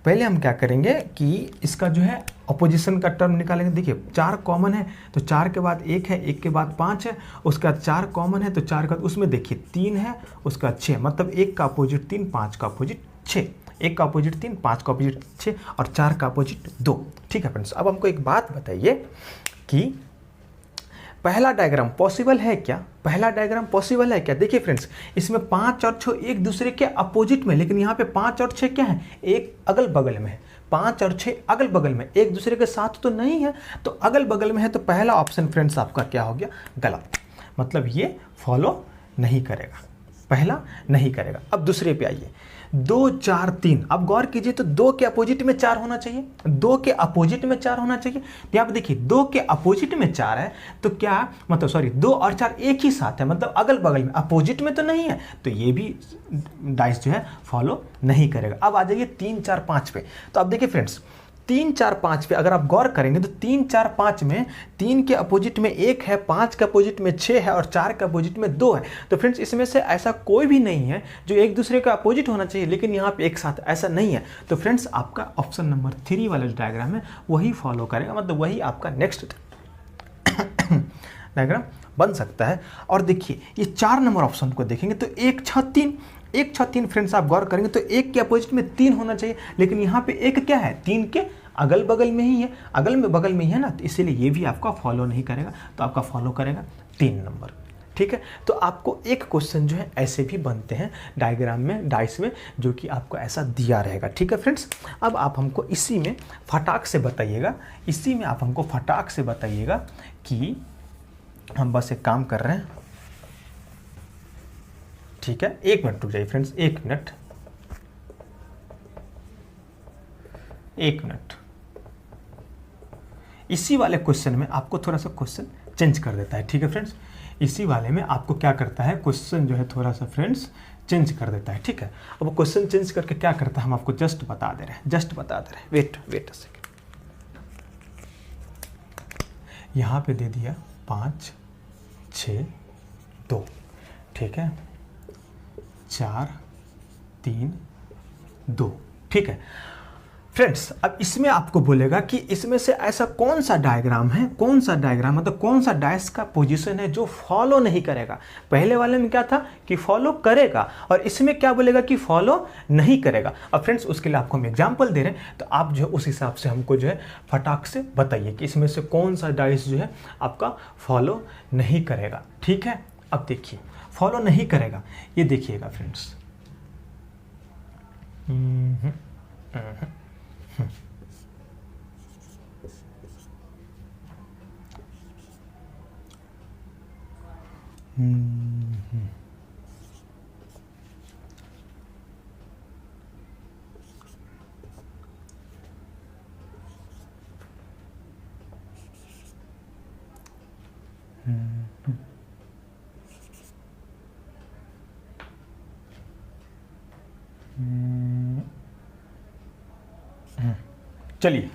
पहले हम क्या करेंगे कि इसका जो है अपोजिशन का टर्म निकालेंगे। देखिए 4 कॉमन है तो 4 के बाद 1 है, 1 के बाद 5 है, उसके बाद 4 कॉमन है तो 4 का उसमें देखिए 3 है, उसका 6, मतलब 1 का अपोजिट 3, 5 का अपोजिट 6, 1 का अपोजिट 3, 5 का अपोजिट 6 और 4 का अपोजिट 2, ठीक है फ्रेंड्स। अब हमको एक बात बताइए कि पहला डायग्राम पॉसिबल है क्या, पहला डायग्राम पॉसिबल है क्या। देखिए फ्रेंड्स इसमें 5 और 6 एक दूसरे के अपोजिट में, लेकिन यहाँ पे 5 और 6 क्या है, एक अगल बगल में है, 5 और 6 अगल बगल में, एक दूसरे के साथ तो नहीं है, तो अगल बगल में है, तो पहला ऑप्शन फ्रेंड्स आपका क्या हो गया, गलत, मतलब ये फॉलो नहीं करेगा, पहला नहीं करेगा। अब दूसरे पे आइए, 2 4 3, अब गौर कीजिए तो 2 के अपोजिट में 4 होना चाहिए, 2 के अपोजिट में 4 होना चाहिए। यहाँ पे देखिए 2 के अपोजिट में 4 है तो क्या मतलब, सॉरी 2 और 4 एक ही साथ है, मतलब अगल बगल में, अपोजिट में तो नहीं है, तो ये भी डाइस जो है फॉलो नहीं करेगा। अब आ जाइए 3 4 5 पे, तो अब देखिए फ्रेंड्स 3 4 5 पे अगर आप गौर करेंगे तो 3 4 5 में 3 के अपोजिट में 1 है, 5 के अपोजिट में 6 है और 4 के अपोजिट में 2 है। तो फ्रेंड्स इसमें से ऐसा कोई भी नहीं है जो एक दूसरे का अपोजिट होना चाहिए, लेकिन यहाँ पे एक साथ ऐसा नहीं है। तो फ्रेंड्स आपका ऑप्शन नंबर 3 वाला डायग्राम है वही फॉलो करेगा, मतलब वही आपका नेक्स्ट डायग्राम बन सकता है। और देखिए ये 4 नंबर ऑप्शन को देखेंगे तो 1 6 3, 1 6 3 फ्रेंड्स आप गौर करेंगे तो 1 के अपोजिट में 3 होना चाहिए, लेकिन यहाँ पे 1 क्या है, 3 के अगल बगल में ही है, अगल में बगल में ही है ना, तो इसीलिए ये भी आपका फॉलो नहीं करेगा, तो आपका फॉलो करेगा 3 नंबर, ठीक है। तो आपको एक क्वेश्चन जो है ऐसे भी बनते हैं डायग्राम में, डाइस में, जो कि आपको ऐसा दिया रहेगा, ठीक है फ्रेंड्स। अब आप हमको इसी में फटाक से बताइएगा, इसी में आप हमको फटाक से बताइएगा कि हम बस एक काम कर रहे हैं, ठीक है, 1 मिनट रुक जाइए फ्रेंड्स, 1 मिनट, 1 मिनट। इसी वाले क्वेश्चन में आपको थोड़ा सा क्वेश्चन चेंज कर देता है, ठीक है फ्रेंड्स, इसी वाले में आपको क्या करता है, क्वेश्चन जो है थोड़ा सा फ्रेंड्स चेंज कर देता है, ठीक है। अब क्वेश्चन चेंज करके क्या करता है, हम आपको जस्ट बता दे रहे हैं, जस्ट बता दे रहे हैं, वेट अ सेकेंड। यहाँ पे दे दिया 5 6 2, ठीक है, 4 3 2, ठीक है फ्रेंड्स। अब इसमें आपको बोलेगा कि इसमें से ऐसा कौन सा डायग्राम है, कौन सा डायग्राम मतलब कौन सा डाइस का पोजीशन है जो फॉलो नहीं करेगा। पहले वाले में क्या था कि फॉलो करेगा, और इसमें क्या बोलेगा कि फॉलो नहीं करेगा। अब फ्रेंड्स उसके लिए आपको हम एग्जांपल दे रहे हैं, तो आप जो है उस हिसाब से हमको जो है फटाक से बताइए कि इसमें से कौन सा डाइस जो है आपका फॉलो नहीं करेगा, ठीक है। अब देखिए फॉलो नहीं करेगा, ये देखिएगा फ्रेंड्स, चलिए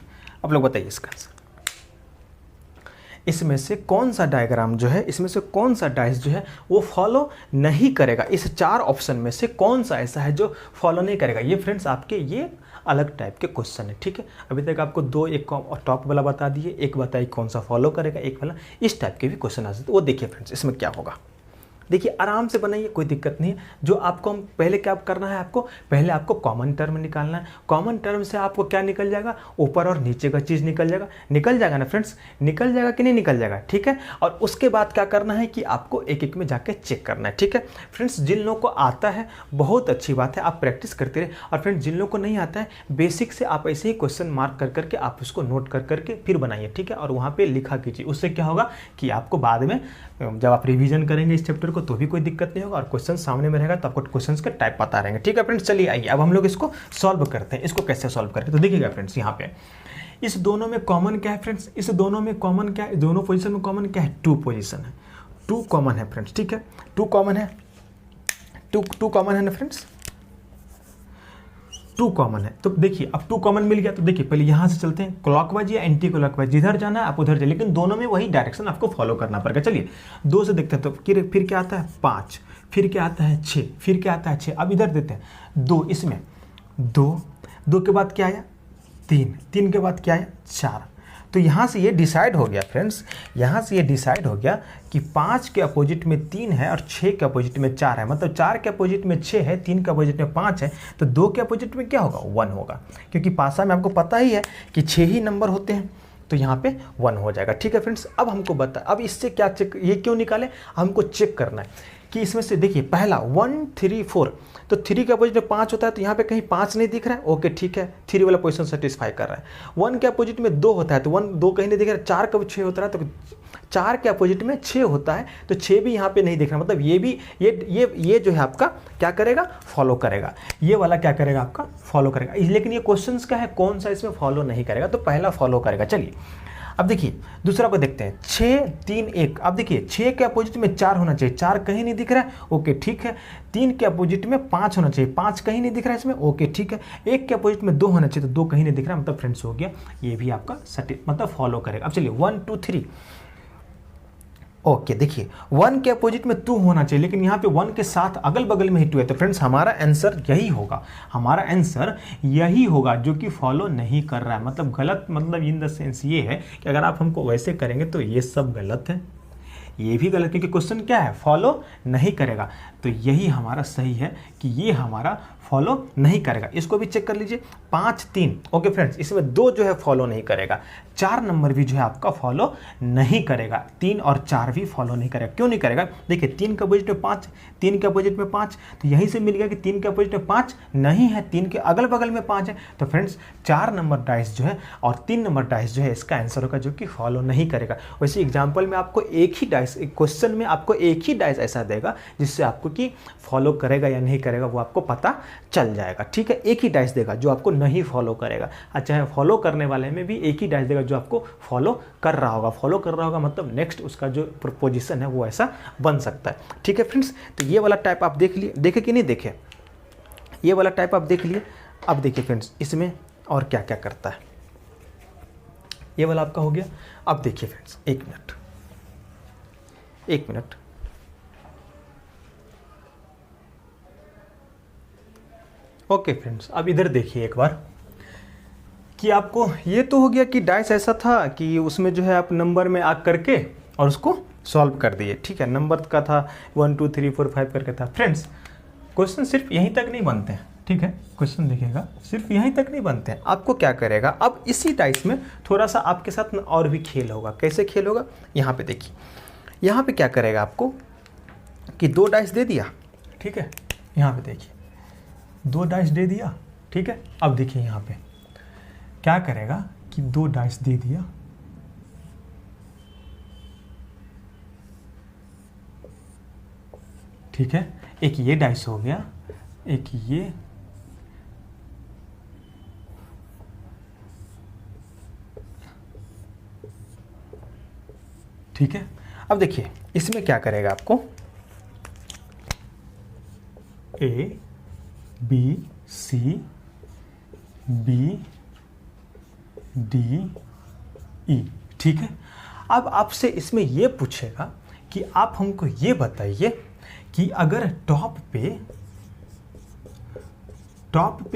आप लोग बताइए इसका आंसर। इसमें से कौन सा डायग्राम जो है, इसमें से कौन सा डाइस जो है वो फॉलो नहीं करेगा? इस 4 ऑप्शन में से कौन सा ऐसा है जो फॉलो नहीं करेगा? ये फ्रेंड्स आपके ये अलग टाइप के क्वेश्चन है, ठीक है। अभी तक आपको 2 एक टॉप वाला बता दिए, एक बताइए कौन सा फॉलो करेगा, एक वाला इस टाइप के भी क्वेश्चन आ सकते। वो देखिए फ्रेंड्स इसमें क्या होगा, देखिए आराम से बनाइए, कोई दिक्कत नहीं है। जो आपको हम पहले क्या करना है, आपको पहले आपको कॉमन टर्म निकालना है। कॉमन टर्म से आपको क्या निकल जाएगा, ऊपर और नीचे का चीज़ निकल जाएगा ना फ्रेंड्स, निकल जाएगा कि नहीं निकल जाएगा, ठीक है। और उसके बाद क्या करना है कि आपको एक एक में जाके चेक करना है, ठीक है फ्रेंड्स। जिन लोगों को आता है बहुत अच्छी बात है, आप प्रैक्टिस करते रहे। और फ्रेंड्स जिन लोगों को नहीं आता है, बेसिक से आप ऐसे ही क्वेश्चन मार्क कर करके आप उसको नोट कर करके फिर बनाइए, ठीक है। और वहाँ पर लिखा कीजिए, उससे क्या होगा कि आपको बाद में जब आप रिवीजन करेंगे इस चैप्टर को तो भी कोई दिक्कत नहीं होगा, और क्वेश्चन सामने में रहेगा तो आपको क्वेश्चंस के टाइप पता रहेंगे, ठीक है फ्रेंड्स। चलिए आइए अब हम लोग इसको सॉल्व करते हैं। इसको कैसे सॉल्व करेंगे तो देखिएगा फ्रेंड्स, यहाँ पे इस दोनों में कॉमन क्या है फ्रेंड्स, इस दोनों में कॉमन क्या है, दोनों पोजीशन में कॉमन क्या है, 2 पोजीशन है, 2 कॉमन है फ्रेंड्स, ठीक है। 2 कॉमन है, 2 कॉमन है ना फ्रेंड्स, 2 कॉमन है। तो देखिए अब 2 कॉमन मिल गया, तो देखिए पहले यहाँ से चलते हैं क्लॉकवाइज या एंटी क्लॉकवाइज, जिधर जाना है आप उधर जाइए, लेकिन दोनों में वही डायरेक्शन आपको फॉलो करना पड़ेगा। चलिए 2 से देखते हैं, तो फिर क्या आता है 5, फिर क्या आता है 6, फिर क्या आता है 6। अब इधर देते हैं 2, इसमें 2 के बाद क्या आया 3 के बाद क्या आया 4। तो यहाँ से ये डिसाइड हो गया फ्रेंड्स, यहाँ से ये डिसाइड हो गया कि 5 के अपोजिट में 3 है और 6 के अपोजिट में 4 है, मतलब 4 के अपोजिट में 6 है, 3 के अपोजिट में 5 है, तो 2 के अपोजिट में क्या होगा 1 होगा, क्योंकि पासा में आपको पता ही है कि 6 ही नंबर होते हैं, तो यहाँ पे 1 हो जाएगा, ठीक है फ्रेंड्स। अब हमको बता, अब इससे क्या चेक, ये क्यों निकाले, हमको चेक करना है कि इसमें से देखिए पहला 1 3 4, तो 3 के अपोजिट में 5 होता है, तो यहाँ पे कहीं 5 नहीं दिख रहा है, ओके ठीक है, 3 वाला पोजीशन सेटिस्फाई कर रहा है। 1 के अपोजिट में 2 होता है, तो 2 कहीं नहीं दिख रहा है। 4 का 6 होता है, तो 4 के अपोजिट में 6 होता है, तो 6 भी यहाँ पे नहीं दिख रहा, मतलब ये भी ये जो है आपका क्या करेगा, फॉलो करेगा, ये वाला क्या करेगा आपका फॉलो करेगा। लेकिन ये क्वेश्चन क्या है, कौन सा इसमें फॉलो नहीं करेगा, तो पहला फॉलो करेगा। चलिए अब देखिए दूसरा को देखते हैं, 6 3 1। अब देखिए 6 के अपोजिट में 4 होना चाहिए, 4 कहीं नहीं दिख रहा है, ओके ठीक है। 3 के अपोजिट में 5 होना चाहिए, 5 कहीं नहीं दिख रहा है इसमें, ओके ठीक है। 1 के अपोजिट में 2 होना चाहिए, तो 2 कहीं नहीं दिख रहा है, मतलब फ्रेंड्स हो गया, ये भी आपका मतलब फॉलो करेगा। अब चलिए 1 2 3, ओके देखिए 1 के अपोजिट में 2 होना चाहिए, लेकिन यहाँ पे 1 के साथ अगल बगल में ही 2 है, तो फ्रेंड्स हमारा आंसर यही होगा, हमारा आंसर यही होगा जो कि फॉलो नहीं कर रहा है। मतलब गलत, मतलब इन द सेंस ये है कि अगर आप हमको वैसे करेंगे तो ये सब गलत है, ये भी गलत, क्योंकि क्वेश्चन क्या है, फॉलो नहीं करेगा। तो यही हमारा सही है कि ये हमारा फॉलो नहीं करेगा। इसको भी चेक कर लीजिए, 5 3, ओके फ्रेंड्स, इसमें 2 जो है फॉलो नहीं करेगा, 4 नंबर भी जो है आपका फॉलो नहीं करेगा, 3 और 4 भी फॉलो नहीं करेगा। क्यों नहीं करेगा, देखिए 3 के अपोजिट में 5, 3 के अपोजिट में 5, तो यहीं से मिल गया कि 3 के अपोजिट में 5 नहीं है, 3 के अगल बगल में 5 है, तो फ्रेंड्स 4 नंबर डाइस जो है और 3 नंबर डाइस जो है इसका आंसर होगा जो कि फॉलो नहीं करेगा। वैसे एग्जाम्पल में आपको एक ही डाइस, क्वेश्चन में आपको एक ही डाइस ऐसा देगा जिससे आपको कि फॉलो करेगा या नहीं करेगा वो आपको पता चल जाएगा, ठीक है। एक ही डाइस देगा जो आपको नहीं फॉलो करेगा, अच्छा फॉलो करने वाले में भी एक ही डाइस देगा जो आपको फॉलो कर रहा होगा। फॉलो कर रहा होगा मतलब नेक्स्ट उसका जो पोजीशन है वो ऐसा बन सकता है, ठीक है फ्रेंड्स। तो ये वाला टाइप आप देख लिए, देखे कि नहीं देखे, ये वाला टाइप आप देख लिए। अब देखिए फ्रेंड्स इसमें और क्या क्या करता है, ये वाला आपका हो गया। अब देखिए फ्रेंड्स एक मिनट, ओके फ्रेंड्स अब इधर देखिए एक बार कि आपको ये तो हो गया कि डाइस ऐसा था कि उसमें जो है आप नंबर में आग करके और उसको सॉल्व कर दिए, ठीक है। नंबर का था 1 2 3 4 5 करके था। फ्रेंड्स क्वेश्चन सिर्फ यहीं तक नहीं बनते हैं, ठीक है, क्वेश्चन देखिएगा सिर्फ यहीं तक नहीं बनते हैं। आपको क्या करेगा, अब इसी डाइस में थोड़ा सा आपके साथ और भी खेल होगा। कैसे खेल होगा, यहाँ पे देखिए, यहाँ पे क्या करेगा आपको कि 2 डाइस दे दिया, ठीक है, यहाँ पे देखिए 2 डाइस दे दिया, ठीक है। अब देखिए यहाँ पे क्या करेगा कि 2 डाइस दे दिया, ठीक है, एक ये डाइस हो गया, एक ये, ठीक है। अब देखिए इसमें क्या करेगा आपको, A B C B D E, ठीक है। अब आपसे इसमें ये पूछेगा कि आप हमको ये बताइए कि अगर टॉप पे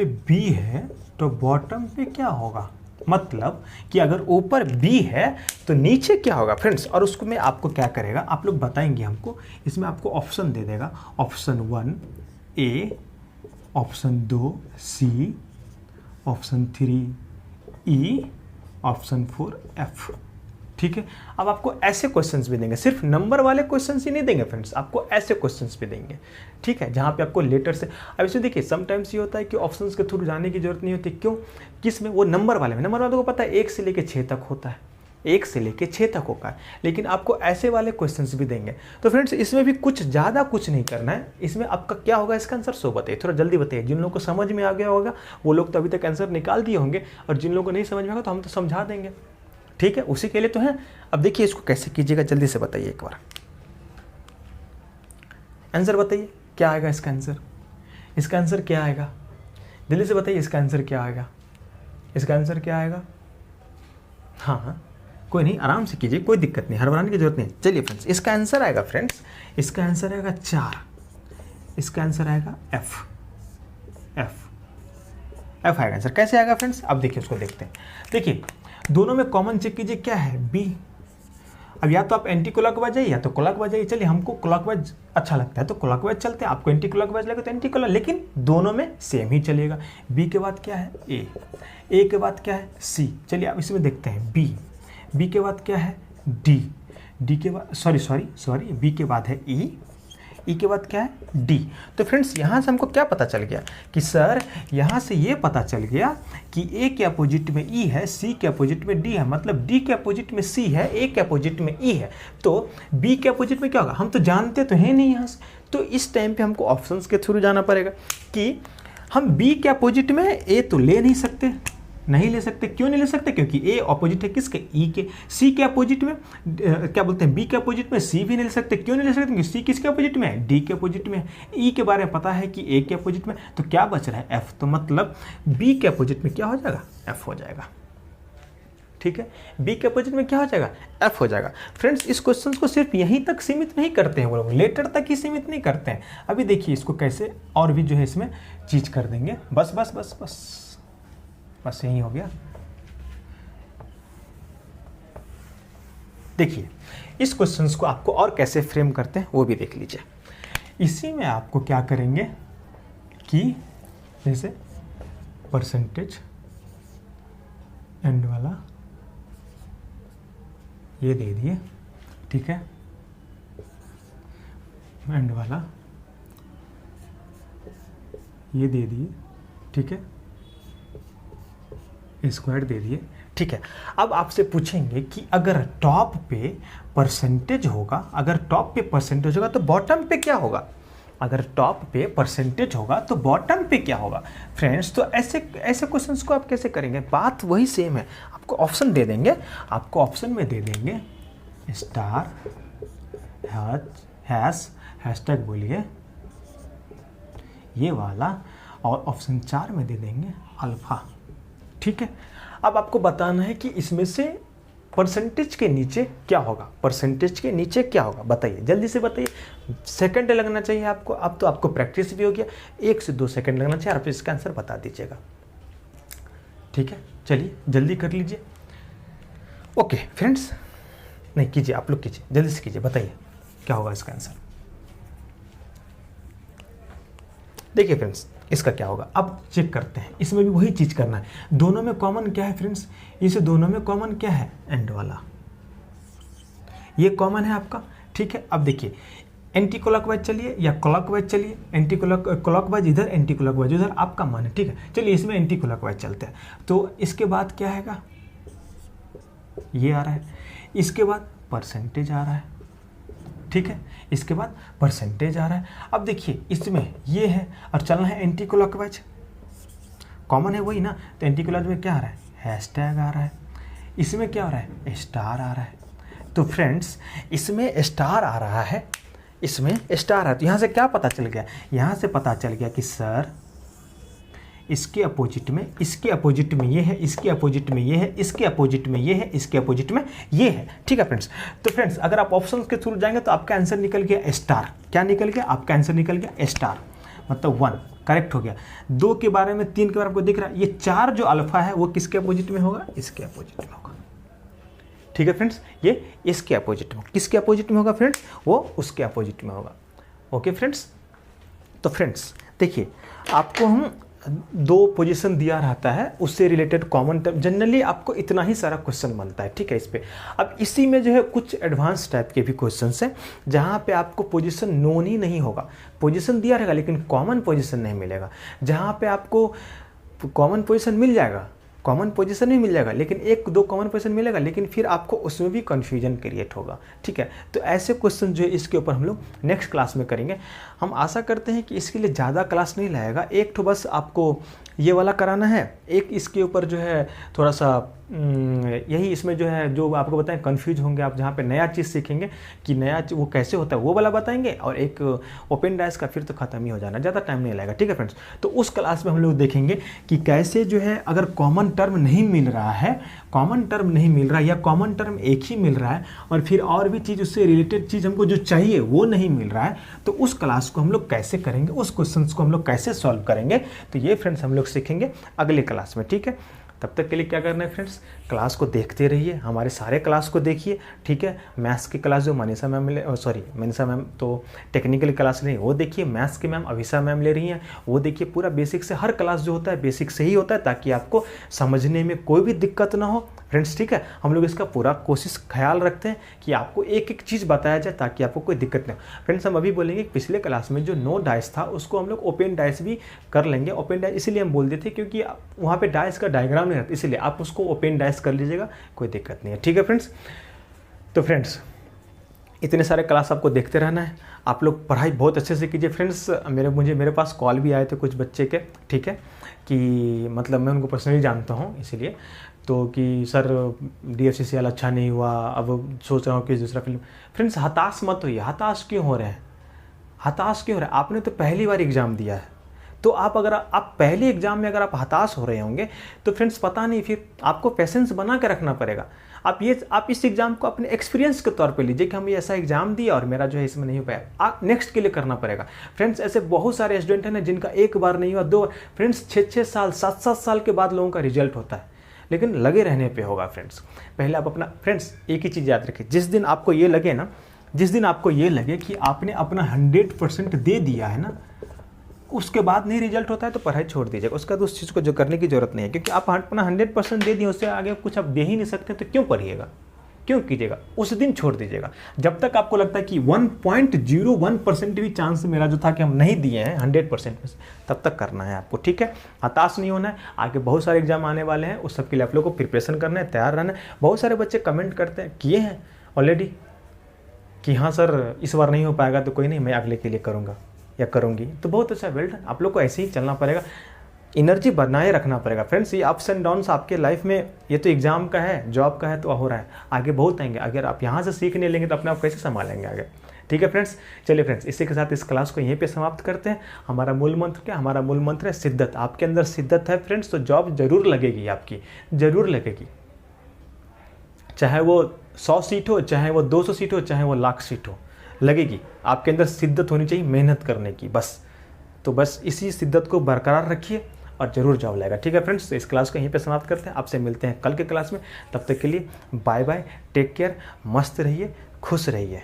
बी है तो बॉटम पे क्या होगा, मतलब कि अगर ऊपर बी है तो नीचे क्या होगा फ्रेंड्स। और उसको में आपको क्या करेगा, आप लोग बताएंगे हमको, इसमें आपको ऑप्शन दे देगा, ऑप्शन 1 ए, ऑप्शन 2 सी, ऑप्शन 3 ई, ऑप्शन 4 एफ, ठीक है। अब आपको ऐसे क्वेश्चंस भी देंगे, सिर्फ नंबर वाले क्वेश्चंस ही नहीं देंगे फ्रेंड्स, आपको ऐसे क्वेश्चंस भी देंगे, ठीक है, जहाँ पे आपको लेटर से। अब इसमें देखिए समटाइम्स ये होता है कि ऑप्शंस के थ्रू जाने की जरूरत नहीं होती, क्यों, किस में, वो नंबर वाले में, नंबर वाले को पता है 1 से लेकर 6 तक होता है, 1 से लेकर 6 तक होगा, लेकिन आपको ऐसे वाले क्वेश्चंस भी देंगे। तो फ्रेंड्स इसमें भी कुछ ज़्यादा कुछ नहीं करना है, इसमें आपका क्या होगा, इसका आंसर सो बताइए, थोड़ा जल्दी बताइए। जिन लोगों को समझ में आ गया होगा वो लोग तो अभी तक आंसर निकाल दिए होंगे, और जिन लोगों को नहीं समझ में आएगा तो हम तो समझा देंगे, ठीक है, उसी के लिए तो है। अब देखिए इसको कैसे कीजिएगा, जल्दी से बताइए एक बार, आंसर बताइए क्या आएगा इसका आंसर, इसका आंसर क्या आएगा, जल्दी से बताइए इसका आंसर क्या आएगा, इसका आंसर क्या आएगा। हाँ कोई नहीं, आराम से कीजिए, कोई दिक्कत नहीं, हड़बड़ाने की जरूरत नहीं। चलिए फ्रेंड्स इसका आंसर आएगा, फ्रेंड्स इसका आंसर आएगा 4, इसका आंसर आएगा एफ, एफ आएगा आंसर। कैसे आएगा फ्रेंड्स, अब देखिए उसको देखते हैं। देखिए दोनों में कॉमन चेक कीजिए, क्या है बी। अब या तो आप एंटी क्लॉकवाइज जाइए या तो क्लॉकवाइज जाइए, चलिए हमको क्लॉकवाइज अच्छा लगता है तो क्लॉकवाइज चलते हैं, आपको एंटी क्लॉकवाइज लगेगा तो एंटी क्लॉक, लेकिन दोनों में सेम ही चलेगा। बी के बाद क्या है ए के बाद क्या है सी, चलिए आप इसमें देखते हैं बी के बाद क्या है डी के बाद सॉरी बी के बाद है ई के बाद क्या है डी। तो फ्रेंड्स यहाँ से हमको क्या पता चल गया कि सर यहाँ से ये पता चल गया कि ए के अपोजिट में ई है, सी के अपोजिट में डी है, मतलब डी के अपोजिट में सी है, ए के अपोजिट में ई है, तो बी के अपोजिट में क्या होगा, हम तो जानते तो हैं नहीं यहाँ से। तो इस टाइम पे हमको ऑप्शंस के थ्रू जाना पड़ेगा कि हम बी के अपोजिट में ए तो ले नहीं सकते, नहीं ले सकते। क्यों नहीं ले सकते, क्योंकि ए अपोजिट है किसके, ई के। सी के अपोजिट में क्या बोलते हैं, बी के अपोजिट में सी भी नहीं ले सकते। क्यों नहीं ले सकते, क्योंकि सी किसके अपोजिट में है, डी के अपोजिट में। ई के बारे में पता है कि ए के अपोजिट में, तो क्या बच रहा है एफ, तो मतलब बी के अपोजिट में क्या हो जाएगा, एफ हो जाएगा, ठीक है। बी के अपोजिट में क्या हो जाएगा, एफ हो जाएगा। फ्रेंड्स इस क्वेश्चन को सिर्फ यहीं तक सीमित नहीं करते हैं वो लोग, लेटर तक ही सीमित नहीं करते हैं। अभी देखिए इसको कैसे और भी जो है इसमें चीज कर देंगे, बस बस बस बस बस यही हो गया। देखिए इस क्वेश्चंस को आपको और कैसे फ्रेम करते हैं वो भी देख लीजिए। इसी में आपको क्या करेंगे कि जैसे परसेंटेज एंड वाला ये दे दिए, ठीक है, एंड वाला ये दे दिए, ठीक है, स्क्वायर दे दिए, ठीक है। अब आपसे पूछेंगे कि अगर टॉप पे परसेंटेज होगा, अगर टॉप पे परसेंटेज होगा तो बॉटम पे क्या होगा, अगर टॉप पे परसेंटेज होगा तो बॉटम पे क्या होगा। फ्रेंड्स तो ऐसे क्वेश्चंस को आप कैसे करेंगे, बात वही सेम है। आपको ऑप्शन दे देंगे, आपको ऑप्शन में दे देंगे स्टार हैशटैग बोलिए ये वाला, और ऑप्शन 4 में दे देंगे अल्फा, ठीक है। अब आपको बताना है कि इसमें से परसेंटेज के नीचे क्या होगा, परसेंटेज के नीचे क्या होगा, बताइए जल्दी से बताइए। सेकंड लगना चाहिए आपको, अब तो आपको प्रैक्टिस भी हो गया, 1 से 2 सेकंड लगना चाहिए, आप इसका आंसर बता दीजिएगा, ठीक है। चलिए जल्दी कर लीजिए। ओके फ्रेंड्स, नहीं कीजिए, आप लोग कीजिए, जल्दी से कीजिए, बताइए क्या होगा इसका आंसर। देखिए फ्रेंड्स इसका क्या होगा, अब चेक करते हैं। इसमें भी वही चीज करना है, दोनों में कॉमन क्या है फ्रेंड्स, इस दोनों में कॉमन क्या है, एंड वाला ये कॉमन है आपका, ठीक है। अब देखिए एंटी क्लॉकवाइज चलिए या क्लॉकवाइज चलिए, एंटी क्लॉकवाइज इधर, एंटी क्लॉकवाइज उधर, आपका मन है, ठीक है। चलिए इसमें एंटी क्लॉकवाइज चलते हैं, तो इसके बाद क्या आएगा, ये आ रहा है, इसके बाद परसेंटेज आ रहा है, ठीक है, इसके बाद परसेंटेज आ रहा है। अब देखिए इसमें ये है और चलना है एंटी क्लॉकवाइज, कॉमन है वही ना, तो एंटी क्लॉकवाइज में क्या आ रहा है, हैशटैग आ रहा है, इसमें क्या आ रहा है, स्टार आ रहा है। तो फ्रेंड्स इसमें स्टार आ रहा है, इसमें स्टार है, तो यहाँ से क्या पता चल गया, यहाँ से पता चल गया कि सर इसके अपोजिट में, इसके अपोजिट में ये है, इसके अपोजिट में ये है, इसके अपोजिट में ये है, इसके अपोजिट में ये है। ठीक है फ्रेंड्स। तो फ्रेंड्स अगर आप ऑप्शंस के थ्रू जाएंगे तो आपका आंसर निकल गया स्टार। क्या निकल गया? आपका आंसर निकल गया स्टार, मतलब 1 करेक्ट हो गया। 2 के बारे में 3 के बारे में आपको दिख रहा है, ये 4 जो अल्फा है वो किसके अपोजिट में होगा? इसके अपोजिट में होगा। ठीक है फ्रेंड्स, ये इसके अपोजिट में, किसके अपोजिट में होगा फ्रेंड्स? वो उसके अपोजिट में होगा। Okay friends. तो फ्रेंड्स देखिए, आपको हम 2 पोजीशन दिया रहता है, उससे रिलेटेड कॉमन टर्म जनरली आपको इतना ही सारा क्वेश्चन बनता है। ठीक है, इस पे अब इसी में जो है कुछ एडवांस टाइप के भी क्वेश्चंस हैं जहाँ पे आपको पोजीशन नोन ही नहीं होगा, पोजीशन दिया रहेगा लेकिन कॉमन पोजीशन नहीं मिलेगा। जहाँ पे आपको कॉमन पोजीशन मिल जाएगा, कॉमन पोजीशन भी मिल जाएगा, लेकिन 1-2 कॉमन पोजीशन मिलेगा, लेकिन फिर आपको उसमें भी कन्फ्यूजन क्रिएट होगा। ठीक है, तो ऐसे क्वेश्चन जो है इसके ऊपर हम लोग नेक्स्ट क्लास में करेंगे। हम आशा करते हैं कि इसके लिए ज़्यादा क्लास नहीं लाएगा, एक तो बस आपको ये वाला कराना है, एक इसके ऊपर जो है थोड़ा सा यही इसमें जो है जो आपको बताएं कन्फ्यूज होंगे आप, जहाँ पे नया चीज़ सीखेंगे कि नया वो कैसे होता है वो वाला बताएंगे, और एक ओपन डाइस का फिर तो ख़त्म ही हो जाना, ज़्यादा टाइम नहीं लगेगा। ठीक है फ्रेंड्स, तो उस क्लास में हम लोग देखेंगे कि कैसे जो है अगर कॉमन टर्म नहीं मिल रहा है, कॉमन टर्म नहीं मिल रहा है या कॉमन टर्म एक ही मिल रहा है और फिर और भी चीज़ उससे रिलेटेड चीज़ हमको जो चाहिए वो नहीं मिल रहा है, तो उस क्लास को हम लोग कैसे करेंगे, उस क्वेश्चन को हम लोग कैसे सॉल्व करेंगे, तो ये फ्रेंड्स हम लोग सीखेंगे अगले क्लास में। ठीक है, तब तक के लिए क्या करना है फ्रेंड्स, क्लास को देखते रहिए, हमारे सारे क्लास को देखिए। ठीक है, मैथ्स की क्लास जो मनीषा मैम मनीषा मैम तो टेक्निकल क्लास ले रही है वो देखिए, मैथ्स की मैम अभिषा मैम ले रही हैं वो देखिए। पूरा बेसिक से, हर क्लास जो होता है बेसिक से ही होता है ताकि आपको समझने में कोई भी दिक्कत ना हो फ्रेंड्स। ठीक है, हम लोग इसका पूरा कोशिश ख्याल रखते हैं कि आपको एक एक चीज़ बताया जाए ताकि आपको कोई दिक्कत नहीं हो। फ्रेंड्स हम अभी बोलेंगे कि पिछले क्लास में जो 9 डाइस था उसको हम लोग ओपन डाइस भी कर लेंगे। ओपन डाइस इसीलिए हम बोल देते क्योंकि वहाँ पे डाइस का डायग्राम नहीं रहता, इसलिए आप उसको ओपन डाइस कर लीजिएगा, कोई दिक्कत नहीं है। ठीक है फ्रेंड्स, तो फ्रेंड्स इतने सारे क्लास आपको देखते रहना है, आप लोग पढ़ाई बहुत अच्छे से कीजिए फ्रेंड्स। मेरे पास कॉल भी आए थे कुछ बच्चे के, ठीक है, कि मतलब मैं उनको पर्सनली जानता हूँ इसीलिए, तो कि सर DFCCL अच्छा नहीं हुआ, अब सोच रहा हूँ कि दूसरा फिल्म। फ्रेंड्स हताश मत होइए, हताश क्यों हो रहे हैं, हताश क्यों हो रहे हैं? आपने तो पहली बार एग्ज़ाम दिया है, तो अगर आप पहले एग्ज़ाम में अगर आप हताश हो रहे होंगे तो फ्रेंड्स पता नहीं, फिर आपको पेशेंस बना के रखना पड़ेगा। आप इस एग्ज़ाम को अपने एक्सपीरियंस के तौर पे लीजिए कि हम ये ऐसा एग्ज़ाम दिया और मेरा जो है इसमें नहीं हो पाया, आप नेक्स्ट के लिए करना पड़ेगा। फ्रेंड्स ऐसे बहुत सारे स्टूडेंट हैं ना जिनका एक बार नहीं हुआ, 2 बार, फ्रेंड्स 6-6 साल 7-7 साल के बाद लोगों का रिजल्ट होता है, लेकिन लगे रहने पे होगा फ्रेंड्स। पहले आप अपना, फ्रेंड्स एक ही चीज़ याद रखिए, जिस दिन आपको ये लगे ना, जिस दिन आपको ये लगे कि आपने अपना 100% दे दिया है ना, उसके बाद नहीं रिजल्ट होता है तो पढ़ाई छोड़ दीजिएगा, उसका तो उस चीज़ को जो करने की जरूरत नहीं है, क्योंकि आप अपना 100% दे दिए, उससे आगे कुछ आप दे ही नहीं सकते, तो क्यों पढ़िएगा, क्यों कीजिएगा, उस दिन छोड़ दीजिएगा। जब तक आपको लगता है कि 1.01% भी चांस मेरा जो था कि हम नहीं दिए हैं 100% में, तब तक करना है आपको। ठीक है, हताश नहीं होना है, आगे बहुत सारे एग्जाम आने वाले हैं, उस सब के लिए आप लोगों को प्रिपरेशन करना है, तैयार रहना है। बहुत सारे बच्चे कमेंट करते हैं, किए हैं ऑलरेडी कि हाँ सर इस बार नहीं हो पाएगा तो कोई नहीं, मैं अगले के लिए करूँगा या करूँगी, तो बहुत अच्छा, वेल डन। आप लोग को ऐसे ही चलना पड़ेगा, एनर्जी बनाए रखना पड़ेगा फ्रेंड्स। ये अप्स एंड डाउन्स आपके लाइफ में, ये तो एग्जाम का है, जॉब का है तो हो रहा है, आगे बहुत आएंगे। अगर आप यहाँ से सीख नहीं लेंगे तो अपने आप कैसे संभालेंगे आगे। ठीक है फ्रेंड्स, चलिए फ्रेंड्स इसी के साथ इस क्लास को यहीं पे समाप्त करते हैं। हमारा मूल मंत्र क्या, हमारा मूल मंत्र है शिद्दत। आपके अंदर शिद्दत है फ्रेंड्स तो जॉब जरूर लगेगी, आपकी जरूर लगेगी, चाहे वो 100 सीट हो, चाहे वो 200 सीट हो, चाहे वो 1,00,000 सीट हो, लगेगी। आपके अंदर शिद्दत होनी चाहिए मेहनत करने की, बस। तो बस इसी शिद्दत को बरकरार रखिए और ज़रूर जॉब लगेगा। ठीक है फ्रेंड्स, तो इस क्लास को यहीं पे समाप्त करते हैं, आपसे मिलते हैं कल के क्लास में। तब तक के लिए बाय बाय, टेक केयर, मस्त रहिए, खुश रहिए।